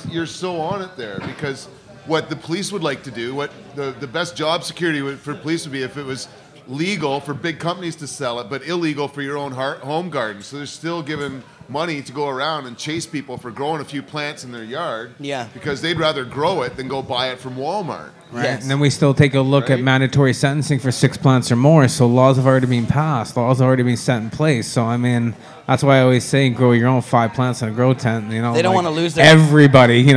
You're so on it there, because what the police would like to do, what the best job security for police would be if it was legal for big companies to sell it, but illegal for your own home garden. So they're still giving money to go around and chase people for growing a few plants in their yard. Yeah. Because they'd rather grow it than go buy it from Walmart. Right. Yes. And then we still take a look at mandatory sentencing for 6 plants or more. So laws have already been passed. Laws have already been set in place. So, I mean, that's why I always say grow your own 5 plants in a grow tent. You know, they don't want to lose their... Everybody,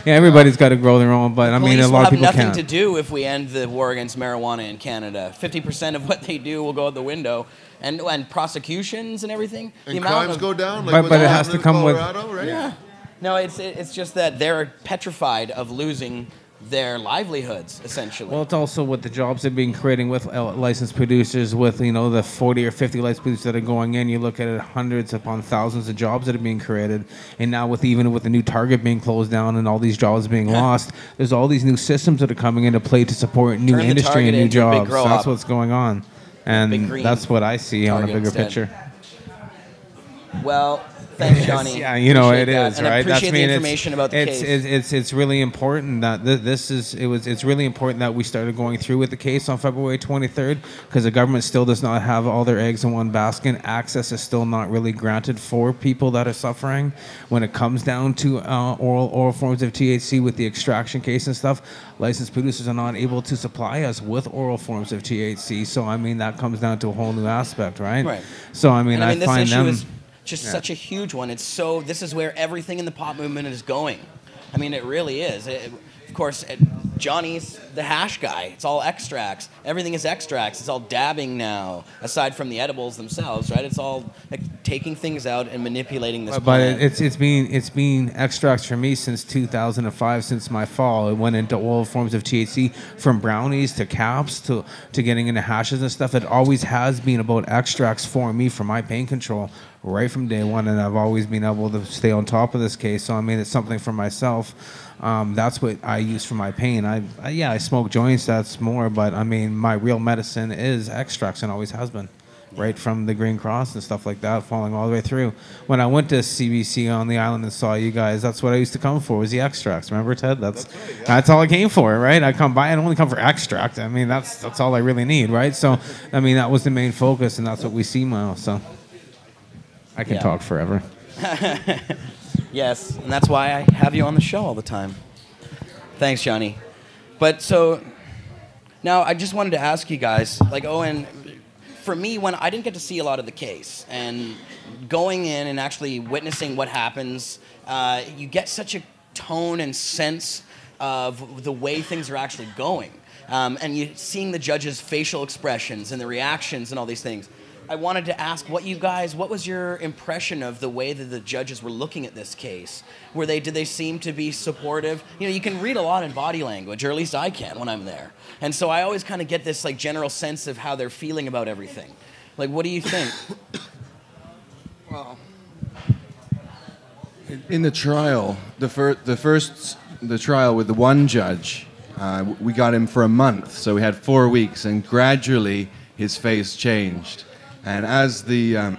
everybody's got to grow their own. But, I mean, a lot of people can't. Police will have nothing to do if we end the war against marijuana in Canada. 50% of what they do will go out the window. And prosecutions and everything. And crimes go down? Like but it has to come Colorado, with... Right? Yeah. No, it's just that they're petrified of losing their livelihoods, essentially. Well, it's also with the jobs that are being creating with licensed producers, with the 40 or 50 licensed producers that are going in. You look at it, hundreds upon thousands of jobs that are being created, and now even with the new Target being closed down and all these jobs being lost, there's all these new systems that are coming into play to support new industry and new jobs. So that's what's going on, and that's what I see on a bigger picture. Well, thanks, Johnny. Yeah, it is, and right? Appreciate the information about the case. It's really important that it's really important that we started going through with the case on February 23rd, because the government still does not have all their eggs in one basket. Access is still not really granted for people that are suffering. When it comes down to oral forms of THC with the extraction case and stuff, licensed producers are not able to supply us with oral forms of THC. So I mean that comes down to a whole new aspect, right? Right. So I mean, I find them. Just such a huge one. This is where everything in the pop movement is going. I mean, it really is. Of course, Johnny's the hash guy. It's all extracts. Everything is extracts. It's all dabbing now, aside from the edibles themselves, right? It's all taking things out and manipulating this plant. But it's been extracts for me since 2005, since my fall. It went into all forms of THC, from brownies to caps to getting into hashes and stuff. It always has been about extracts for me, for my pain control, right from day one, and I've always been able to stay on top of this case. So I mean, it's something for myself. That's what I use for my pain. I smoke joints, that's more, but I mean, my real medicine is extracts and always has been, right from the Green Cross and stuff like that, following all the way through. When I went to CBC on the island and saw you guys, that's what I used to come for, was the extracts. Remember, Ted? That's all I came for, right? I come by, I don't only come for extract. I mean, that's all I really need, right? So, I mean, that was the main focus, and that's what we see now. So, I can talk forever. Yes, and that's why I have you on the show all the time. Thanks, Johnny. But so, now I just wanted to ask you guys, like Owen, for me, when I didn't get to see a lot of the case, and going in and actually witnessing what happens, you get such a tone and sense of the way things are actually going. And you seeing the judges' facial expressions and the reactions and all these things. I wanted to ask what was your impression of the way that the judges were looking at this case? Did they seem to be supportive? You can read a lot in body language, or at least I can when I'm there. And so I always kind of get this general sense of how they're feeling about everything. What do you think? Well, in the trial, the trial with the one judge, we got him for a month, so we had 4 weeks, and gradually his face changed. And as the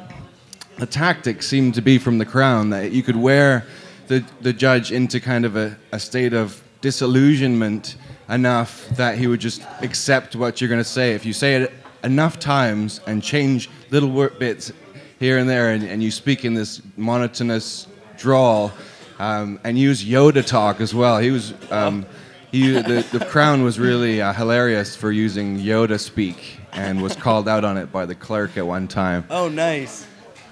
tactic seemed to be from the Crown, that you could wear the judge into kind of a state of disillusionment enough that he would just accept what you're going to say. If you say it enough times and change little word bits here and there, and you speak in this monotonous drawl, and use Yoda talk as well. He was the Crown was really hilarious for using Yoda speak, and was called out on it by the clerk at one time. Oh, nice.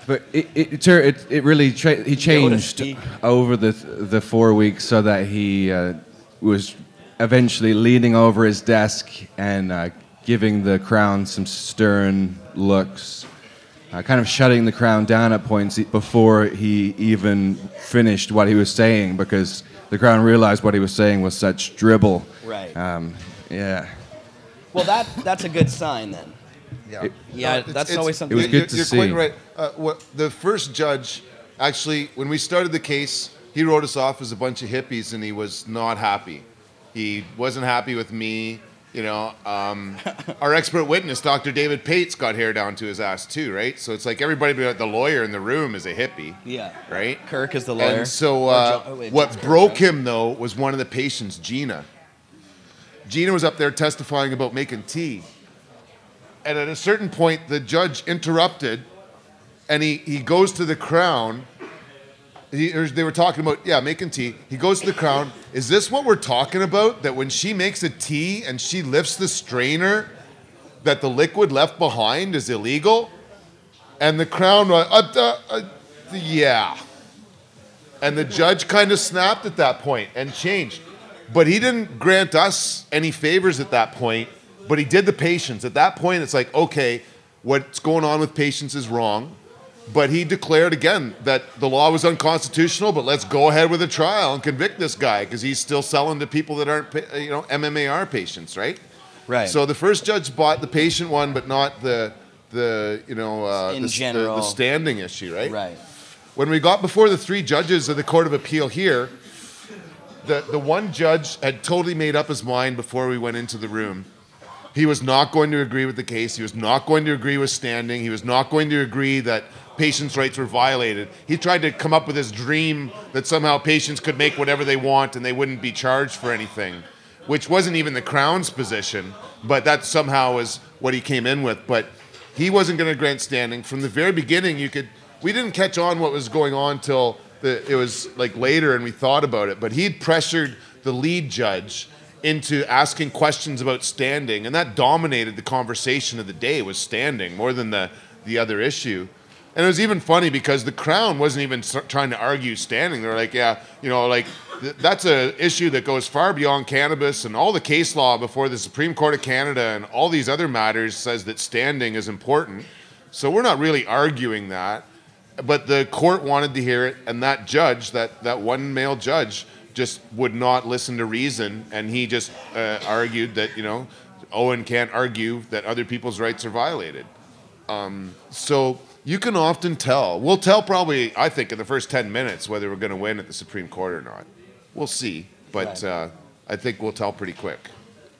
But it really he changed over the 4 weeks, so that he was eventually leaning over his desk and giving the Crown some stern looks, kind of shutting the Crown down at points before he even finished what he was saying, because the Crown realized what he was saying was such dribble. Right. Yeah. Well, that's a good sign then. Yeah. That's always something. It was good to see. You're quite right. The first judge, actually, when we started the case, he wrote us off as a bunch of hippies, and he was not happy. He wasn't happy with me. You know, our expert witness, Dr. David Pates, got hair down to his ass too, right? So it's like everybody but the lawyer in the room is a hippie. Yeah. Right? Kirk is the lawyer. And so what broke him, though, was one of the patients, Gina. Gina was up there testifying about making tea. And at a certain point, the judge interrupted, and he goes to the Crown. They were talking about, making tea. He goes to the Crown. Is this what we're talking about? That when she makes a tea and she lifts the strainer, that the liquid left behind is illegal? And the Crown, yeah. And the judge kind of snapped at that point and changed. But he didn't grant us any favors at that point, but he did the patients. At that point, it's like, okay, what's going on with patients is wrong. But he declared again that the law was unconstitutional, but let's go ahead with a trial and convict this guy because he's still selling to people that aren't, MMAR patients, right? Right. So the first judge bought the patient one, but not the standing issue, right? Right. When we got before the 3 judges of the Court of Appeal here, the one judge had totally made up his mind before we went into the room. He was not going to agree with the case. He was not going to agree with standing. He was not going to agree that patients' rights were violated. He tried to come up with this dream that somehow patients could make whatever they want and they wouldn't be charged for anything, which wasn't even the Crown's position, but that somehow was what he came in with. But he wasn't going to grant standing. From the very beginning, we didn't catch on what was going on till it was like later and we thought about it, but he'd pressured the lead judge into asking questions about standing, and that dominated the conversation of the day, was standing more than the other issue. And it was even funny because the Crown wasn't even trying to argue standing. They were like, that's an issue that goes far beyond cannabis, and all the case law before the Supreme Court of Canada and all these other matters says that standing is important. So we're not really arguing that. But the court wanted to hear it, and that judge, that one male judge, just would not listen to reason, and he just argued that, Owen can't argue that other people's rights are violated. So you can often tell. We'll tell probably, I think, in the first 10 minutes whether we're going to win at the Supreme Court or not. We'll see, but I think we'll tell pretty quick.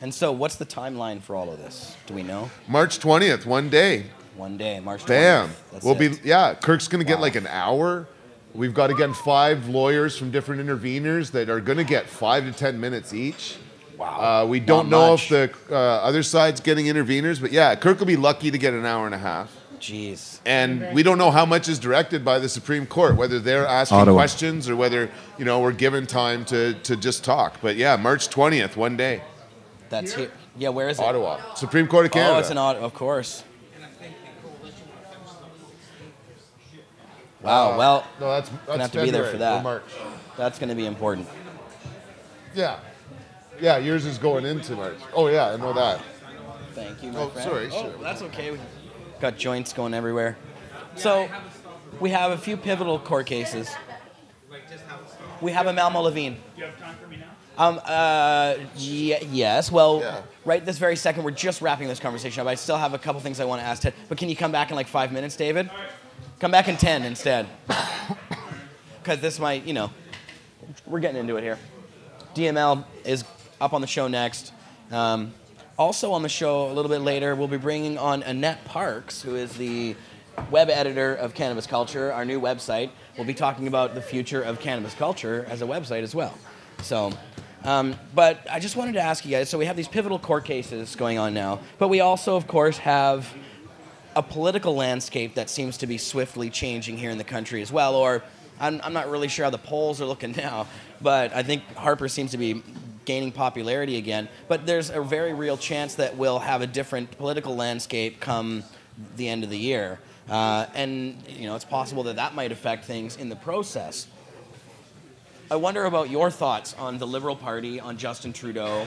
And so what's the timeline for all of this? Do we know? March 20th, one day. One day, March 20th. Bam. That's Kirk's going to get like an hour. We've got, again, 5 lawyers from different interveners that are going to get 5 to 10 minutes each. Wow. We don't know if the other side's getting interveners, but Kirk will be lucky to get an hour and a half. Jeez. And we don't know how much is directed by the Supreme Court, whether they're asking questions or whether, we're given time to just talk. But March 20th, one day. That's here. Yeah, where is it? Ottawa. Supreme Court of Canada. Oh, it's in Ottawa, of course. Wow, well, no, that's gonna have to be there for that. March. That's going to be important. Yeah. Yeah, yours is going into March. Oh, yeah, I know that. Thank you, my friend. Sorry. Oh, that's okay. We got joints going everywhere. So, we have a few pivotal court cases. We have a Malmo Levine. Do you have time for me now? Yes. Well, right this very second, we're just wrapping this conversation up. I still have a couple things I want to ask Ted. But can you come back in like 5 minutes, David? Come back in 10 instead. Because this might, we're getting into it here. DML is up on the show next. Also on the show a little bit later, we'll be bringing on Annette Parks, who is the web editor of Cannabis Culture, our new website. We'll be talking about the future of Cannabis Culture as a website as well. So, but I just wanted to ask you guys, so we have these pivotal court cases going on now, but we also, of course, have a political landscape that seems to be swiftly changing here in the country as well, or I'm not really sure how the polls are looking now, but I think Harper seems to be gaining popularity again. But there's a very real chance that we'll have a different political landscape come the end of the year. And, it's possible that might affect things in the process. I wonder about your thoughts on the Liberal Party, on Justin Trudeau.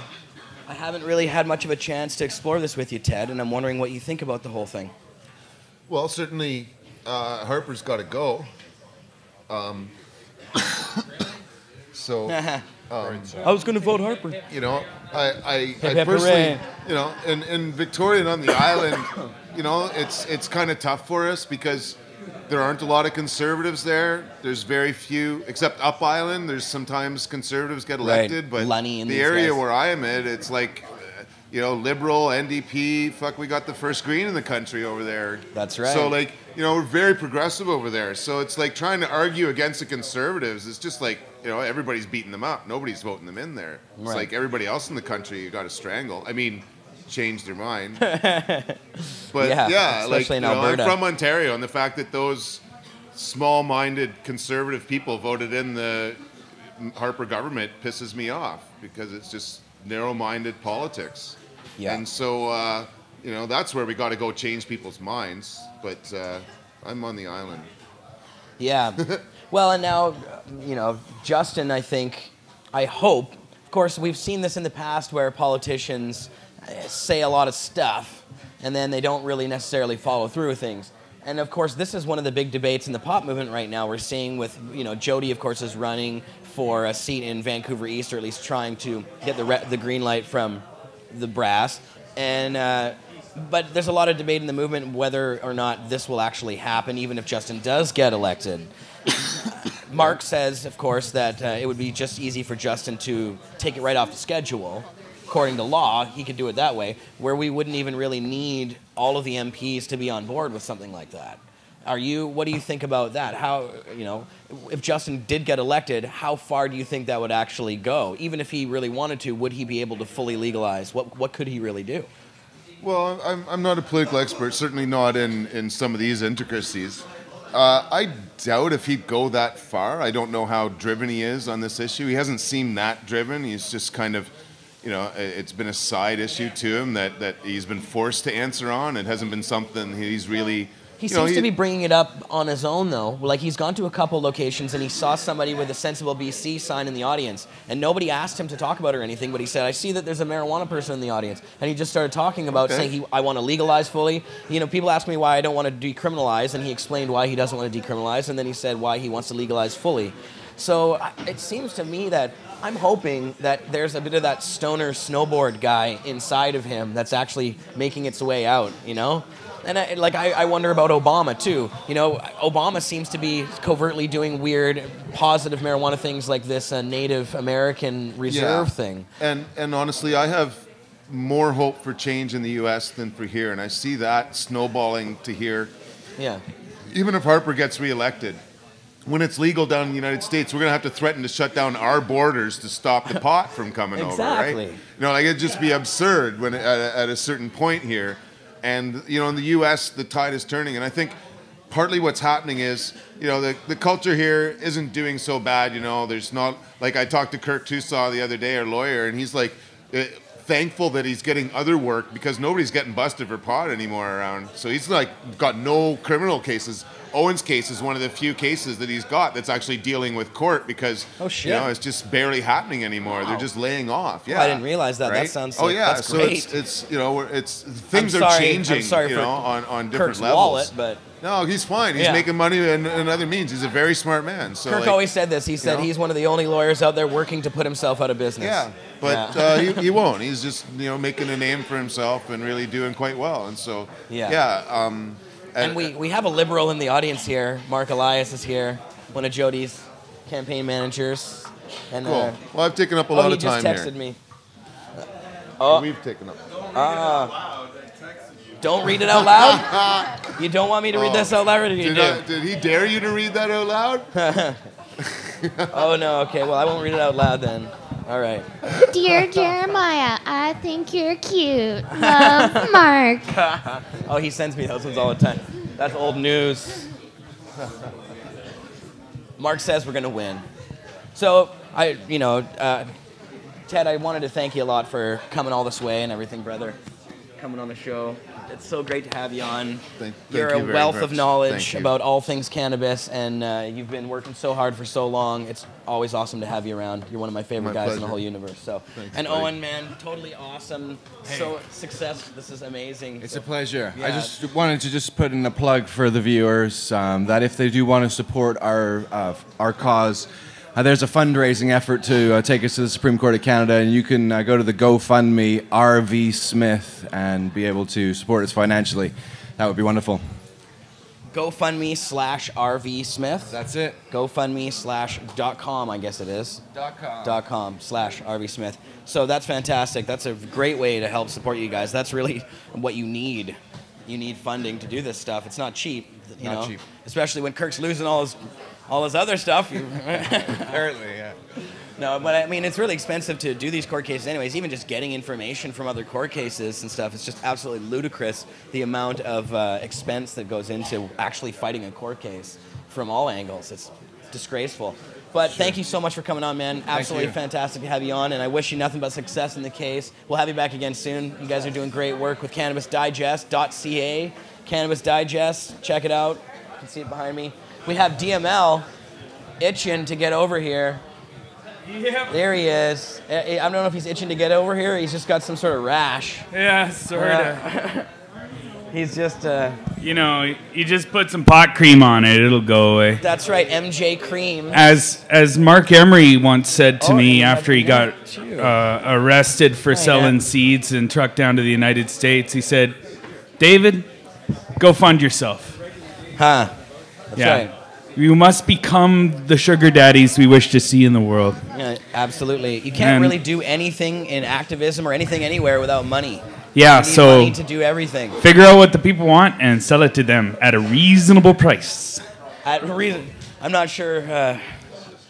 I haven't really had much of a chance to explore this with you, Ted, and I'm wondering what you think about the whole thing. Well, certainly Harper's got to go. So I was going to vote Harper. I personally, in Victoria and on the island, it's kind of tough for us because there aren't a lot of conservatives there. There's very few, except Up Island. There's sometimes conservatives get elected, but Lunny and the area where I am at, it's like Liberal, NDP, fuck, we got the first green in the country over there. That's right. So, like, we're very progressive over there. So it's like trying to argue against the conservatives. It's just like, everybody's beating them up. Nobody's voting them in there. It's Right. like everybody else in the country you got to strangle. I mean, change their mind. But yeah, especially in I'm Alberta. from Ontario, and the fact that those small-minded conservative people voted in the Harper government pisses me off because it's just narrow-minded politics. Yeah. And so, that's where we got to go change people's minds. But I'm on the island. Yeah. Well, and now, Justin, I hope, of course, we've seen this in the past where politicians say a lot of stuff and then they don't really necessarily follow through with things. And of course, this is one of the big debates in the pop movement right now. We're seeing with, Jody, of course, is running for a seat in Vancouver East, or at least trying to get the green light from the brass. And but there's a lot of debate in the movement whether or not this will actually happen, even if Justin does get elected. Mark says, of course, that it would be just easy for Justin to take it right off the schedule. According to law, he could do it that way, where we wouldn't even really need all of the MPs to be on board with something like that. What do you think about that? How, if Justin did get elected, how far do you think that would actually go? Even if he really wanted to, would he be able to fully legalize? What could he really do? Well, I'm not a political expert, certainly not in some of these intricacies. I doubt if he'd go that far. I don't know how driven he is on this issue. He hasn't seemed that driven. He's just kind of, it's been a side issue to him that he's been forced to answer on. It hasn't been something he's really... He seems to be bringing it up on his own, though. Like, he's gone to a couple locations, and he saw somebody with a Sensible BC sign in the audience, and nobody asked him to talk about it or anything, but he said, I see that there's a marijuana person in the audience. And he just started talking about saying, I want to legalize fully. People ask me why I don't want to decriminalize, and he explained why he doesn't want to decriminalize, and then he said why he wants to legalize fully. So it seems to me that I'm hoping that there's a bit of that stoner snowboard guy inside of him that's actually making its way out, And I wonder about Obama, too. Obama seems to be covertly doing weird, positive marijuana things like this Native American reserve thing. And honestly, I have more hope for change in the U.S. than for here, and I see that snowballing to here. Yeah. Even if Harper gets reelected, when it's legal down in the United States, we're going to have to threaten to shut down our borders to stop the pot from coming over, right? It'd just be absurd when at a certain point here. And, in the U.S., the tide is turning. And I think partly what's happening is, the culture here isn't doing so bad, There's not, like I talked to Kurt Tusaw the other day, our lawyer, and he's like thankful that he's getting other work because nobody's getting busted for pot anymore around. So he's like got no criminal cases. Owen's case is one of the few cases that he's got that's actually dealing with court because it's just barely happening anymore. Wow. They're just laying off. Yeah, I didn't realize that. Right? That sounds like, that's so great. It's things are changing. On different Kirk's levels. Wallet, but no, he's fine. He's making money in other means. He's a very smart man. So Kirk always said this. He said he's one of the only lawyers out there working to put himself out of business. Yeah, but he won't. He's just making a name for himself and really doing quite well. And so and we have a liberal in the audience here. Mark Elias is here, one of Jody's campaign managers. And, cool. Well, I've taken up a lot of time here. He just texted me. We've taken up. Don't read it out loud? You don't want me to read this out loud, or did he dare you to read that out loud? Oh, no. Okay, well, I won't read it out loud then. All right. Dear Jeremiah, I think you're cute. Love, Mark. Oh, he sends me those ones all the time. That's old news. Mark says we're going to win. So, Ted, I wanted to thank you a lot for coming all this way and everything, brother. Coming on the show. It's so great to have you on. You're a wealth of knowledge about all things cannabis, and you've been working so hard for so long. It's always awesome to have you around. You're one of my favorite guys in the whole universe. So, and Owen, man, totally awesome. Hey. So success. This is amazing. It's a pleasure. Yeah. I just wanted to put in a plug for the viewers that if they do want to support our cause. There's a fundraising effort to take us to the Supreme Court of Canada, and you can go to the GoFundMe RV Smith and be able to support us financially. That would be wonderful. GoFundMe/RV Smith. That's it. GoFundMe/.com, I guess it is. .com. .com/RV Smith. So that's fantastic. That's a great way to help support you guys. That's really what you need. You need funding to do this stuff. It's not cheap. Not cheap. Especially when Kirk's losing all his other stuff. Apparently, yeah. No, but I mean, it's really expensive to do these court cases anyways. Even just getting information from other court cases and stuff, it's just absolutely ludicrous, the amount of expense that goes into actually fighting a court case from all angles. It's disgraceful. But thank you so much for coming on, man. Absolutely fantastic to have you on, and I wish you nothing but success in the case. We'll have you back again soon. You guys are doing great work with CannabisDigest.ca. Cannabis Digest, check it out. You can see it behind me. We have DML itching to get over here. Yep. There he is. I don't know if he's itching to get over here. He's just got some sort of rash. Yeah, sort of. He's just... you know, you just put some pot cream on it, it'll go away. That's right, MJ Cream. As Mark Emery once said to me after he got arrested for selling seeds and trucked down to the United States, he said, David, go fund yourself. Huh. That's right. You must become the sugar daddies we wish to see in the world. Yeah, absolutely. You can't really do anything in activism or anything anywhere without money. Yeah, you need money to do everything. Figure out what the people want and sell it to them at a reasonable price. I'm not sure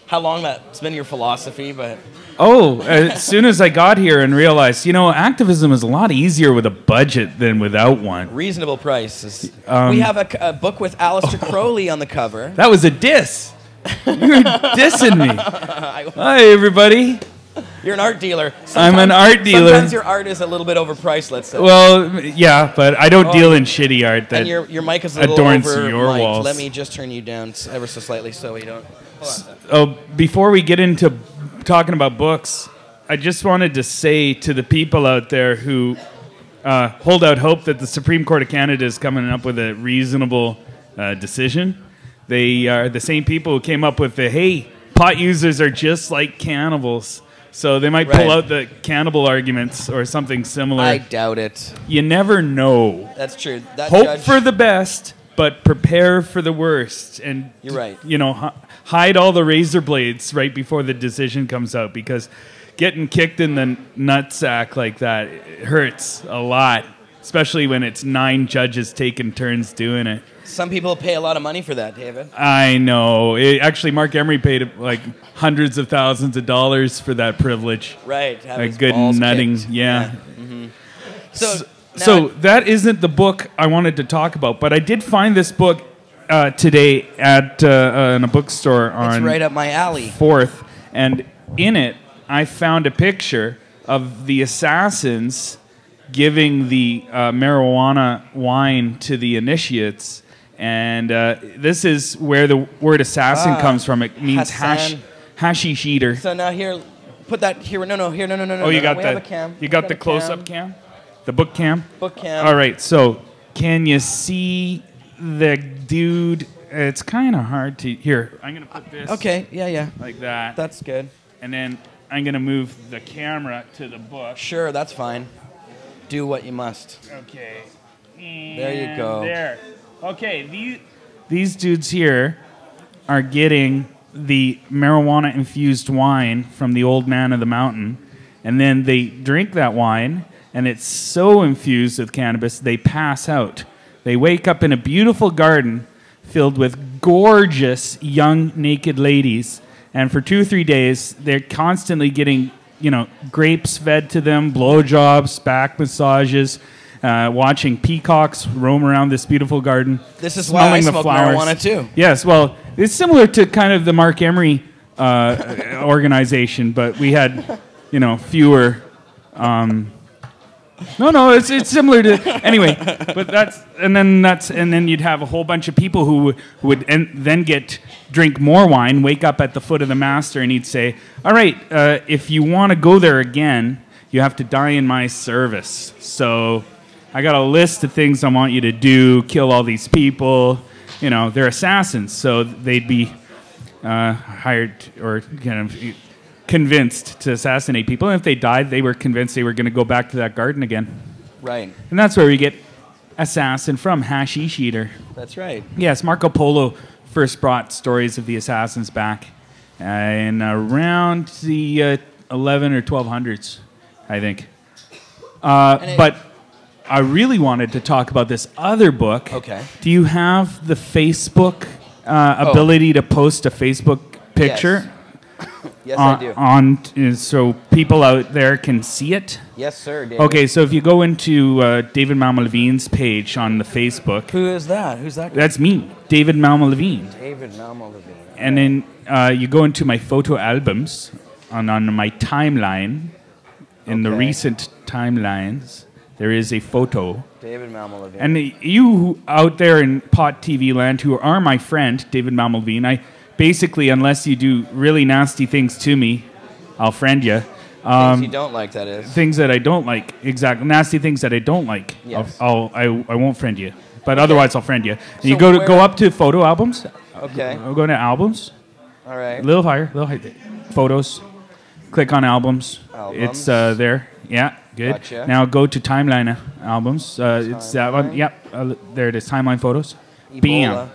how long that's been your philosophy, but... As soon as I got here and realized, you know, activism is a lot easier with a budget than without one. Reasonable prices. We have a book with Aleister Crowley on the cover. That was a diss. You were dissing me. Hi, everybody. You're an art dealer. I'm an art dealer. Sometimes your art is a little bit overpriced, let's say. Well, yeah, but I don't deal in shitty art that and your mic is a little adorns over your mic'd. walls. Let me just turn you down ever so slightly so we don't... Hold on. Before we get into talking about books, I just wanted to say to the people out there who hold out hope that the Supreme Court of Canada is coming up with a reasonable decision. They are the same people who came up with the, hey, pot users are just like cannibals. So they might pull out the cannibal arguments or something similar. I doubt it. You never know. That's true. Hope for the best, but prepare for the worst. And you're right. You know, hide all the razor blades right before the decision comes out, because getting kicked in the nutsack like that, it hurts a lot, especially when it's 9 judges taking turns doing it. Some people pay a lot of money for that, David. I know. Actually, Mark Emery paid like hundreds of thousands of dollars for that privilege. Right. Like good nutting. Kicked. Yeah. Mm-hmm. So that isn't the book I wanted to talk about, but I did find this book today at in a bookstore on it's right up my alley. 4th, and in it I found a picture of the assassins giving the marijuana wine to the initiates, and this is where the word assassin comes from. It means hashish eater. So now here, put that here. No. Oh, you got that. You got the close-up cam. The book cam? Book cam. All right, so can you see the dude? It's kind of hard to... Here, I'm going to put this... Okay, yeah. Like that. That's good. And then I'm going to move the camera to the book. Sure, that's fine. Do what you must. Okay. And there you go. There. Okay, these dudes here are getting the marijuana-infused wine from the old man of the mountain, and then they drink that wine, and it's so infused with cannabis, they pass out. They wake up in a beautiful garden filled with gorgeous young naked ladies, and for 2 or 3 days, they're constantly getting, grapes fed to them, blowjobs, back massages, watching peacocks roam around this beautiful garden. This is why I smoke marijuana too. Yes, well, it's similar to kind of the Mark Emery organization, but we had, fewer... No, it's similar to anyway, but and then you'd have a whole bunch of people who would then drink more wine, wake up at the foot of the master, and he'd say, "All right, if you want to go there again, you have to die in my service. So I got a list of things I want you to do. Kill all these people. They're assassins, so they'd be hired or kind of." Convinced to assassinate people, and if they died, they were convinced they were going to go back to that garden again. Right. And that's where we get assassin from Hashish Eater. That's right. Yes, Marco Polo first brought stories of the assassins back in around the 11 or 1200s, I think. But I really wanted to talk about this other book. Okay. Do you have the Facebook ability to post a Facebook picture? Yes, I do. So people out there can see it? Yes, sir, David. Okay, so if you go into David Malma-Levine's page on the Facebook. Who is that? Who's that guy? That's me, David Malma-Levine. David Malma-Levine. And then you go into my photo albums on my timeline. In the recent timelines, there is a photo. David Malma-Levine. And you out there in Pot TV land who are my friend, David Malma-Levine, I basically, unless you do really nasty things to me, I'll friend you. Things you don't like, that is. Things that I don't like, exactly. Nasty things that I don't like. Yes. I won't friend you, but otherwise I'll friend you. And So you go up to photo albums. Okay. I'll go to albums. All right. A little higher, photos. Click on albums. It's there. Yeah, good. Gotcha. Now go to timeline albums. It's that one. Yep. There it is. Timeline photos. Ebola. Bam.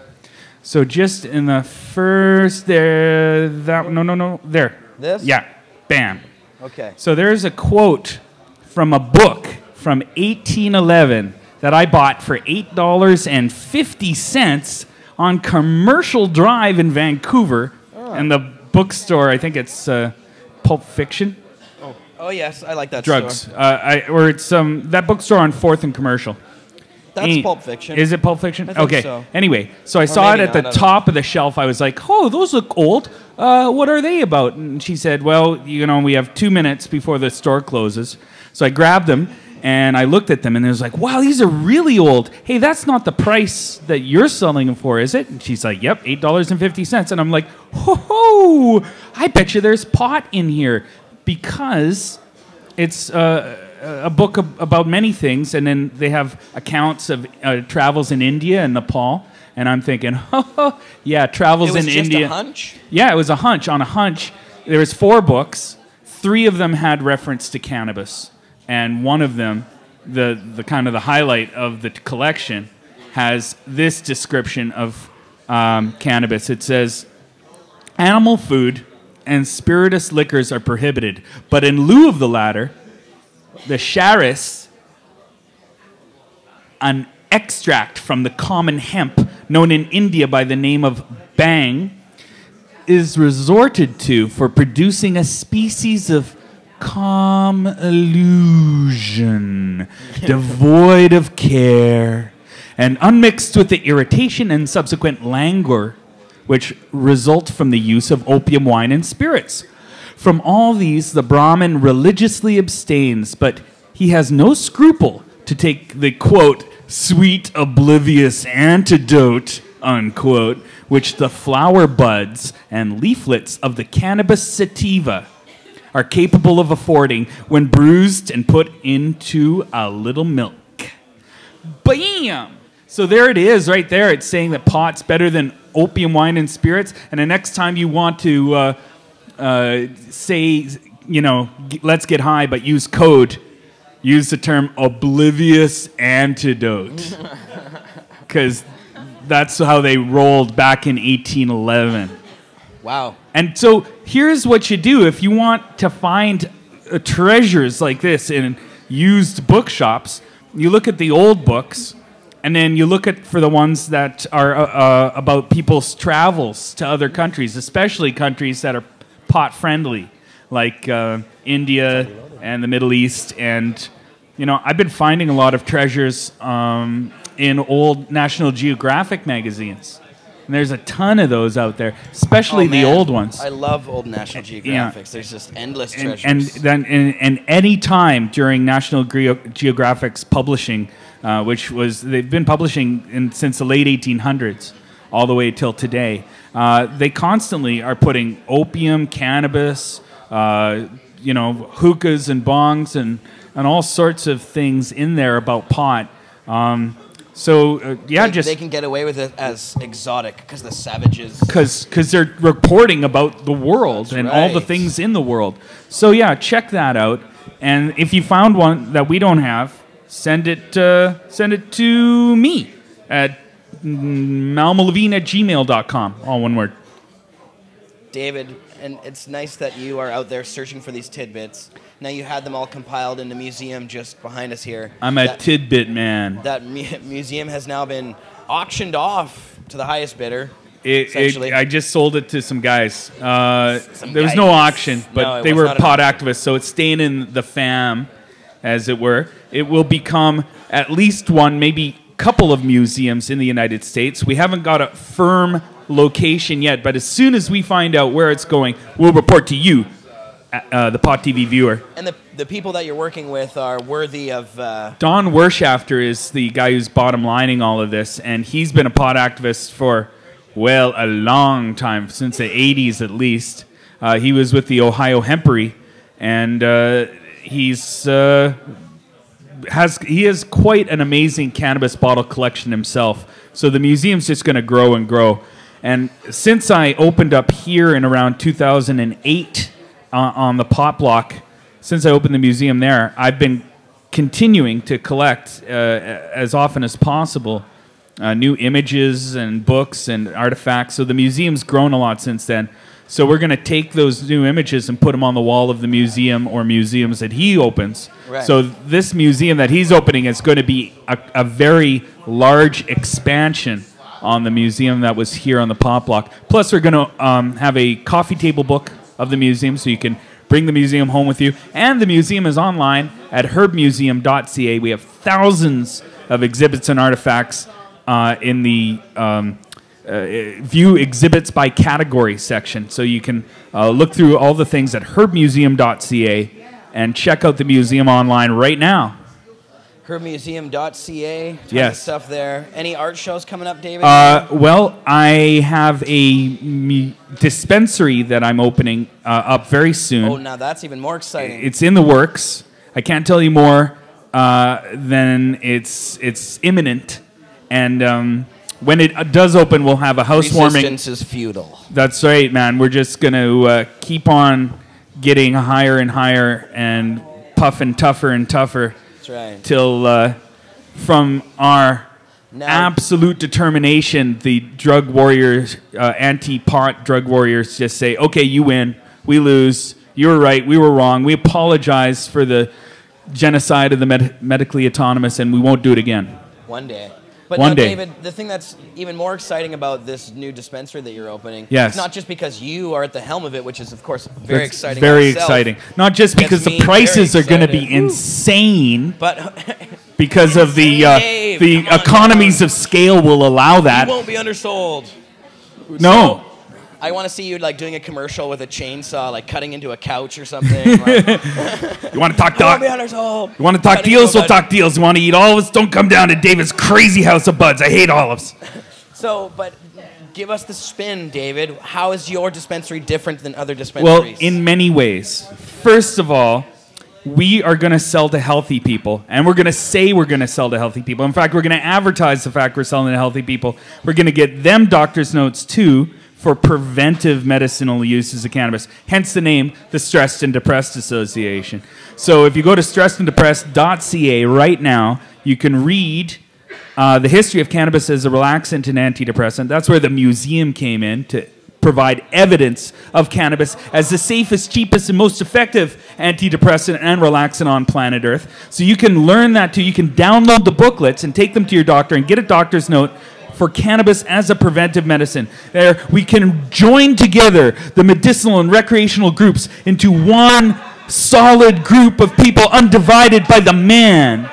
So just in the first there, there. This? Yeah. Bam. Okay. So there's a quote from a book from 1811 that I bought for $8.50 on Commercial Drive in Vancouver, and the bookstore. I think it's Pulp Fiction. Oh yes, I like that Drugs. store. Or it's that bookstore on 4th and Commercial. That's Pulp Fiction. Is it Pulp Fiction? I think Okay. so. Anyway, so I saw it maybe at the not, I don't top of the shelf. I was like, "Oh, those look old. What are they about?" And she said, "Well, we have 2 minutes before the store closes." So I grabbed them and I looked at them, and it was like, "Wow, these are really old. Hey, that's not the price that you're selling them for, is it?" And she's like, "Yep, $8.50." And I'm like, "Ho! I bet you there's pot in here because it's." A book about many things, and then they have accounts of travels in India and Nepal, and I'm thinking, oh, yeah, travels in India. It was just a hunch? Yeah, it was a hunch. On a hunch, there was 4 books. 3 of them had reference to cannabis, and one of them, the kind of the highlight of the collection, has this description of cannabis. It says, "Animal food and spirituous liquors are prohibited, but in lieu of the latter, the charis, an extract from the common hemp known in India by the name of bhang, is resorted to for producing a species of calm illusion, devoid of care, and unmixed with the irritation and subsequent languor which result from the use of opium wine and spirits. From all these, the Brahmin religiously abstains, but he has no scruple to take the, quote, sweet oblivious antidote, unquote, which the flower buds and leaflets of the cannabis sativa are capable of affording when bruised and put into a little milk." Bam! So there it is right there. It's saying that pot's better than opium wine and spirits, and the next time you want to say, let's get high, but use code, use the term oblivious antidote. Because that's how they rolled back in 1811. Wow. And so here's what you do if you want to find treasures like this in used bookshops. You look at the old books, and then you look for the ones that are about people's travels to other countries, especially countries that are pot friendly, like India and the Middle East. And I've been finding a lot of treasures in old National Geographic magazines, and there's a ton of those out there, especially the old ones. I love old National Geographics. Yeah. There's just endless treasures. And any time during National Geographic's publishing, they've been publishing since the late 1800s, all the way till today. They constantly are putting opium, cannabis, hookahs and bongs and all sorts of things in there about pot. They can get away with it as exotic because the savages. Because they're reporting about the world and all the right. things in the world. So yeah, check that out. And if you found one that we don't have, send it to me at malmalevine@gmail.com. All one word. David, and it's nice that you are out there searching for these tidbits. Now you had them all compiled in the museum just behind us here. I'm a tidbit man. That museum has now been auctioned off to the highest bidder. I just sold it to some guys. There was no auction, but they were pot activists, so it's staying in the fam, as it were. It will become at least one, maybe a couple of museums in the United States. We haven't got a firm location yet, but as soon as we find out where it's going, we'll report to you, the Pot TV viewer. And the people that you're working with are worthy of... Don Wershafter is the guy who's bottom lining all of this, and he's been a pot activist for... well, a long time, since the 80s at least. He was with the Ohio Hempery, and he has quite an amazing cannabis bottle collection himself. So the museum's just going to grow and grow. And since I opened up here in around 2008 on the pot block, since I opened the museum there, I've been continuing to collect as often as possible new images and books and artifacts. So the museum's grown a lot since then. So we're going to take those new images and put them on the wall of the museum or museums that he opens. Right. So this museum that he's opening is going to be a very large expansion on the museum that was here on the pot block. Plus we're going to have a coffee table book of the museum, so you can bring the museum home with you. And the museum is online at herbmuseum.ca. We have thousands of exhibits and artifacts in the view exhibits by category section. So you can look through all the things at herbmuseum.ca and check out the museum online right now. Herbmuseum.ca. Yes. Of stuff there. Any art shows coming up, David? Well, I have a dispensary that I'm opening up very soon. Oh, now that's even more exciting. It's in the works. I can't tell you more than it's imminent. And when it does open, we'll have a housewarming. Resistance is futile. That's right, man. We're just going to keep on getting higher and higher and puffing tougher and tougher. That's right. Till from our absolute determination, the drug warriors, anti-pot drug warriors just say, okay, you win, we lose, you were right, we were wrong, we apologize for the genocide of the medically autonomous, and we won't do it again. One day. But now, David, the thing that's even more exciting about this new dispensary that you're opening, it's not just because you are at the helm of it, which is, of course, very exciting. Very exciting. Not just because the prices are going to be insane, but because of the economies of scale will allow that. You won't be undersold. No. So, I want to see you like doing a commercial with a chainsaw, like cutting into a couch or something. Like, you want to talk You want to talk deals? We'll talk deals. You want to eat olives? Don't come down to David's crazy house of buds. I hate olives. So, but give us the spin, David. How is your dispensary different than other dispensaries? Well, in many ways. First of all, we are going to sell to healthy people, and we're going to say we're going to sell to healthy people. In fact, we're going to advertise the fact we're selling to healthy people. We're going to get them doctor's notes, too, for preventive medicinal uses of cannabis. Hence the name, the Stressed and Depressed Association. So if you go to stressedanddepressed.ca right now, you can read the history of cannabis as a relaxant and antidepressant. That's where the museum came in to provide evidence of cannabis as the safest, cheapest, and most effective antidepressant and relaxant on planet Earth. So you can learn that too. You can download the booklets and take them to your doctor and get a doctor's note for cannabis as a preventive medicine. There, we can join together the medicinal and recreational groups into one solid group of people undivided by the man,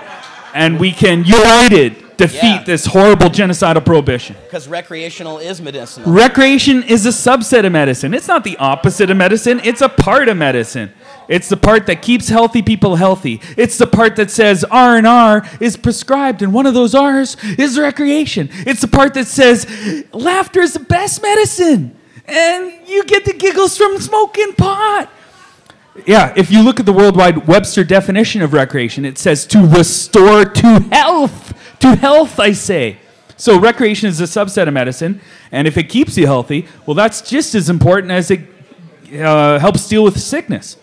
and we can united defeat this horrible genocidal prohibition. Because recreational is medicinal. Recreation is a subset of medicine. It's not the opposite of medicine. It's a part of medicine. It's the part that keeps healthy people healthy. It's the part that says R&R is prescribed, and one of those R's is recreation. It's the part that says laughter is the best medicine, and you get the giggles from smoking pot. Yeah, if you look at the worldwide Webster definition of recreation, it says to restore to health. To health, I say. So recreation is a subset of medicine, and if it keeps you healthy, well, that's just as important as it helps deal with sickness.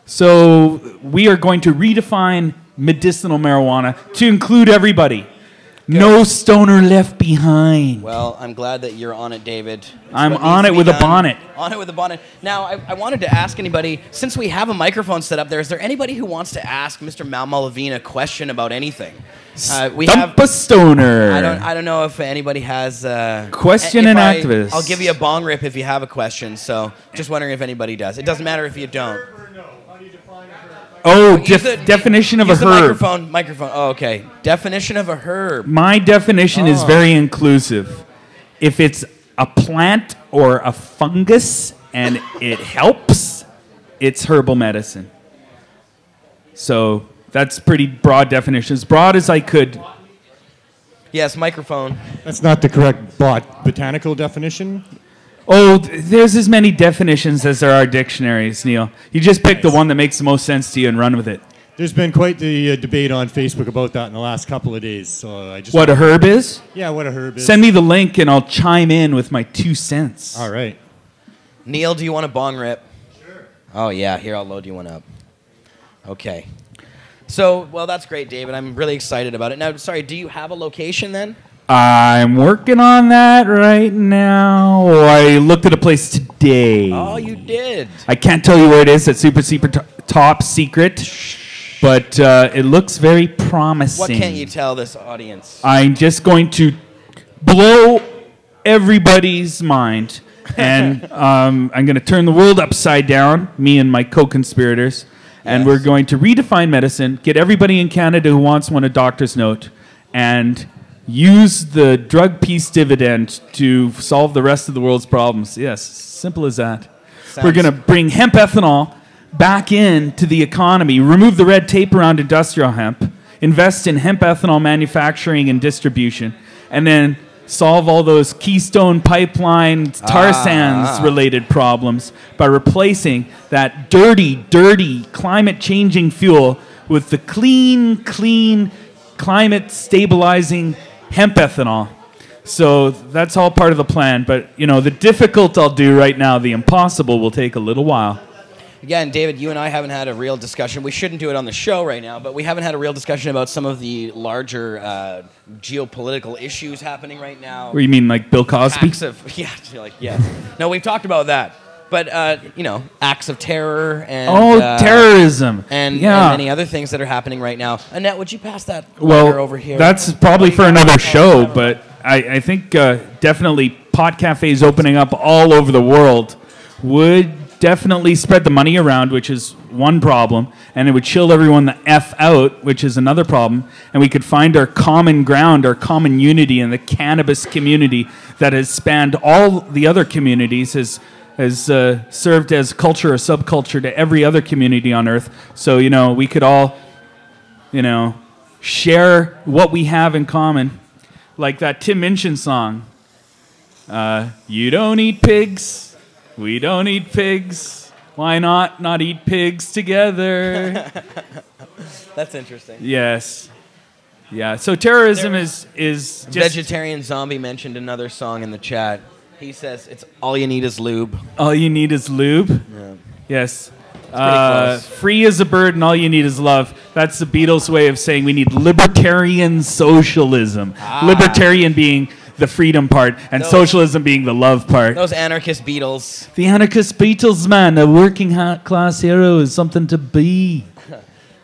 So we are going to redefine medicinal marijuana to include everybody. No stoner left behind. Well, I'm glad that you're on it, David. I'm on it with a bonnet. On it with a bonnet. Now, I wanted to ask anybody, since we have a microphone set up there, is there anybody who wants to ask Mr. Malmo Levine a question about anything? We Stump a stoner. I don't know if anybody has question an activist. I'll give you a bong rip if you have a question. So, just wondering if anybody does. It doesn't matter if you don't. Oh, definition of a herb. Microphone. Oh, okay. Definition of a herb. My definition is very inclusive. If it's a plant or a fungus and it helps, it's herbal medicine. So that's pretty broad definition. As broad as I could. Yes, microphone. That's not the correct botanical definition. Oh, there's as many definitions as there are dictionaries, Neil. You just pick the one that makes the most sense to you and run with it. There's been quite the debate on Facebook about that in the last couple of days. So I just what a herb is? Yeah, what a herb is. Send me the link and I'll chime in with my 2 cents. All right. Neil, do you want a bong rip? Sure. Oh, yeah. Here, I'll load you one up. Okay. So, well, that's great, David. I'm really excited about it. Now, sorry, do you have a location then? I'm working on that right now. I looked at a place today. Oh, you did? I can't tell you where it is. It's super top secret. But it looks very promising. What can't you tell this audience? I'm just going to blow everybody's mind. And I'm going to turn the world upside down, me and my co-conspirators. And we're going to redefine medicine, get everybody in Canada who wants one a doctor's note, and use the drug peace dividend to solve the rest of the world's problems. Yes, simple as that. We're going to bring hemp ethanol back into the economy, remove the red tape around industrial hemp, invest in hemp ethanol manufacturing and distribution, and then solve all those Keystone Pipeline tar sands related problems by replacing that dirty climate changing fuel with the clean climate stabilizing hemp ethanol. So that's all part of the plan, but you know, the difficult I'll do right now, the impossible will take a little while. Again, David, you and I haven't had a real discussion. We shouldn't do it on the show right now, but we haven't had a real discussion about some of the larger geopolitical issues happening right now. What do you mean, like Bill Cosby? No, we've talked about that. But, you know, acts of terror and... terrorism. And many other things that are happening right now. Annette, would you pass that letter over here? That's probably for another show, but I think definitely pot cafes opening up all over the world would definitely spread the money around, which is one problem, and it would chill everyone the F out, which is another problem, and we could find our common ground, our common unity in the cannabis community that has spanned all the other communities, has served as culture or subculture to every other community on Earth. So, you know, we could all, you know, share what we have in common. Like that Tim Minchin song, you don't eat pigs. We don't eat pigs. Why not eat pigs together? That's interesting. Yes. Yeah. So terrorism is just... Vegetarian Zombie mentioned another song in the chat. He says, it's all you need is lube. All you need is lube? Yeah. Yes. Free as a bird and all you need is love. That's the Beatles' way of saying we need libertarian socialism. Libertarian being... the freedom part, and socialism being the love part. Those anarchist Beatles. The anarchist Beatles, man. A working class hero is something to be.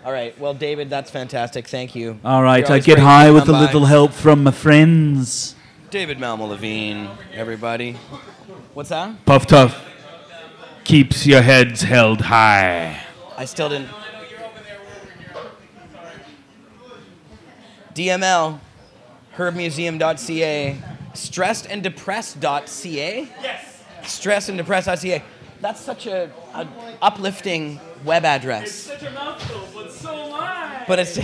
All right. Well, David, that's fantastic. Thank you. All right. I get high with a little help from my friends. David Malmo Levine, everybody. What's that? Puff Tough keeps your heads held high. I still didn't. DML. herbmuseum.ca, stressedanddepressed.ca. Yes. Stressedanddepressed.ca. That's such a uplifting web address. It's such a mouthful, but so am I. But it's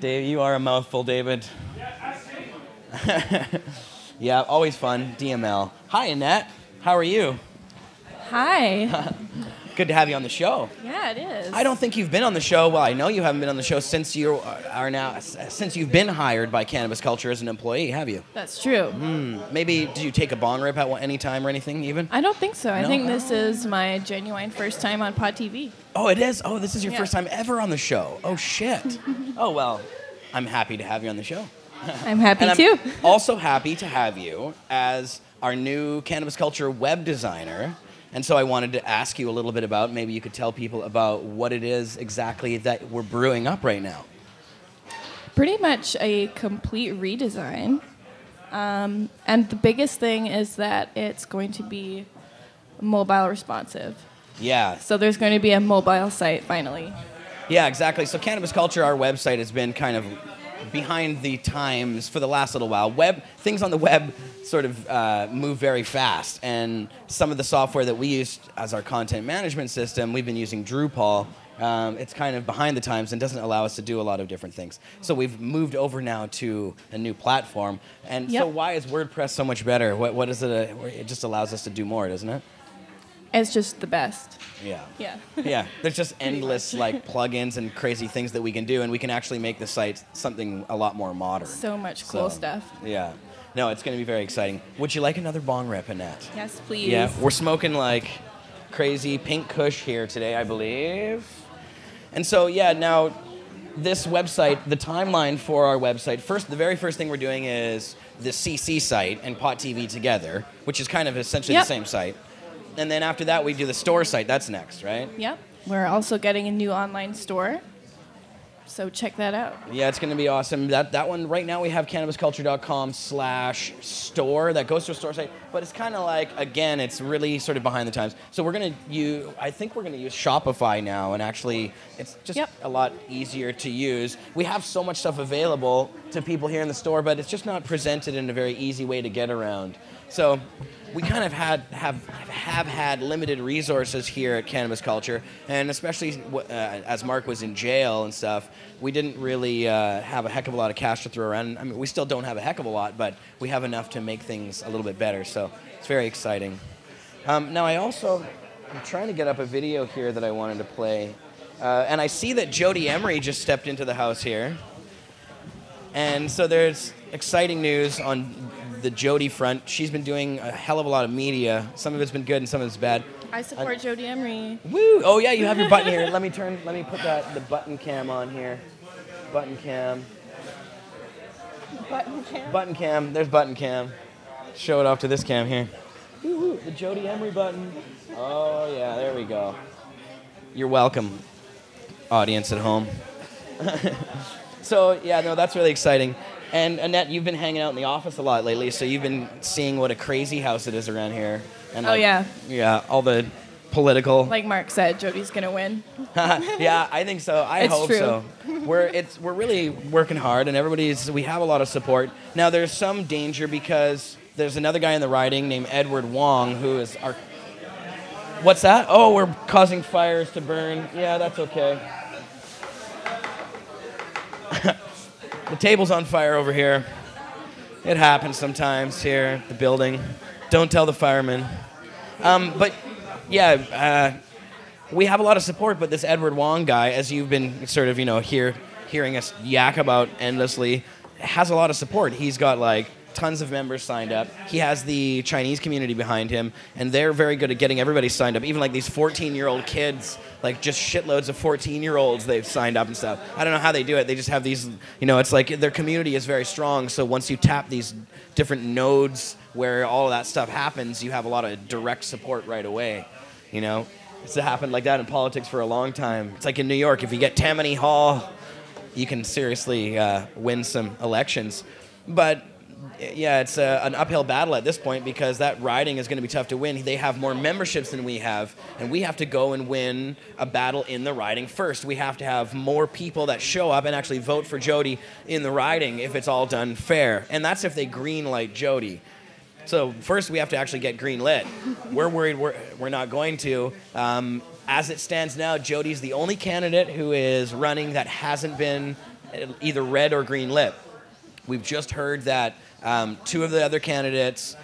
Dave, you are a mouthful, David. Yeah, yeah, always fun. DML. Hi, Annette. How are you? Hi. Good to have you on the show. Yeah, it is. I don't think you've been on the show. Well, I know you haven't been on the show since since you've been hired by Cannabis Culture as an employee, have you? That's true. Maybe did you take a bong rip at any time or anything even? I don't think so. I No? think this is my genuine first time on Pod TV. Oh, it is? Oh, this is your Yeah. first time ever on the show. Oh, shit. Oh, well, I'm happy to have you on the show. I'm happy And too. I'm also happy to have you as our new Cannabis Culture web designer. And so I wanted to ask you a little bit about, maybe you could tell people about what it is exactly that we're brewing up right now. Pretty much a complete redesign. And the biggest thing is that it's going to be mobile responsive. Yeah. So there's going to be a mobile site finally. Yeah, exactly. So Cannabis Culture, our website, has been kind of behind the times for the last little while. Things on the web sort of move very fast, and some of the software that we use as our content management system, we've been using Drupal. It's kind of behind the times and doesn't allow us to do a lot of different things. So we've moved over now to a new platform. And so why is WordPress so much better? What is it? It just allows us to do more, doesn't it? It's just the best. Yeah. Yeah. Yeah. There's just endless like plugins and crazy things that we can do, and we can actually make the site something a lot more modern. So much cool stuff. Yeah. No, it's going to be very exciting. Would you like another bong rip, Annette? Yes, please. Yeah. We're smoking like crazy pink kush here today, I believe. And so, yeah, now this website, the timeline for our website, the very first thing we're doing is the CC site and Pot TV together, which is kind of essentially the same site. And then after that, we do the store site. That's next, right? Yep. We're also getting a new online store. So check that out. Yeah, it's going to be awesome. That one, right now we have cannabisculture.com/store. That goes to a store site. But it's kind of like, again, it's really sort of behind the times. So I think we're going to use Shopify now. And actually, it's just a lot easier to use. We have so much stuff available to people here in the store, but it's just not presented in a very easy way to get around. So we kind of have had limited resources here at Cannabis Culture, and especially as Mark was in jail and stuff, we didn't really have a heck of a lot of cash to throw around. I mean, we still don't have a heck of a lot, but we have enough to make things a little bit better, so it's very exciting. Now, I'm trying to get up a video here that I wanted to play, and I see that Jody Emery just stepped into the house here, and so there's exciting news on the Jody front. She's been doing a hell of a lot of media. Some of it's been good and some of it's bad. I support Jody Emery. Woo! Oh yeah, you have your button here. Let me put the button cam on here. Button cam. Button cam. Button cam. There's button cam. Show it off to this cam here. Woo-hoo, the Jody Emery button. Oh yeah, there we go. You're welcome, audience at home. So yeah, no, that's really exciting. And Annette, you've been hanging out in the office a lot lately, so you've been seeing what a crazy house it is around here. And yeah. Yeah, all the political. Like Mark said, Jody's gonna win. Yeah, I think so. I hope true. so. We're really working hard, and we have a lot of support. Now there's some danger because there's another guy in the riding named Edward Wong who is our. What's that? Oh, we're causing fires to burn. Yeah, that's okay. The table's on fire over here. It happens sometimes here at the building. Don't tell the firemen. But yeah, we have a lot of support, but this Edward Wong guy, as you've been sort of, hearing us yak about endlessly, has a lot of support. He's got like tons of members signed up. He has the Chinese community behind him, and they're very good at getting everybody signed up. Even like these 14-year-old kids, like just shitloads of 14-year-olds they've signed up and stuff. I don't know how they do it. They just have these, it's like their community is very strong. So once you tap these different nodes where all of that stuff happens, you have a lot of direct support right away. It's happened like that in politics for a long time. It's like in New York, if you get Tammany Hall, you can seriously win some elections. But yeah, it's an uphill battle at this point because that riding is going to be tough to win. They have more memberships than we have, and we have to go and win a battle in the riding first. We have to have more people that show up and actually vote for Jody in the riding if it's all done fair. And that's if they green light Jody. So first we have to actually get green lit. We're worried we're not going to. As it stands now, Jody's the only candidate who is running that hasn't been either red or green lit. We've just heard that Two of the other candidates,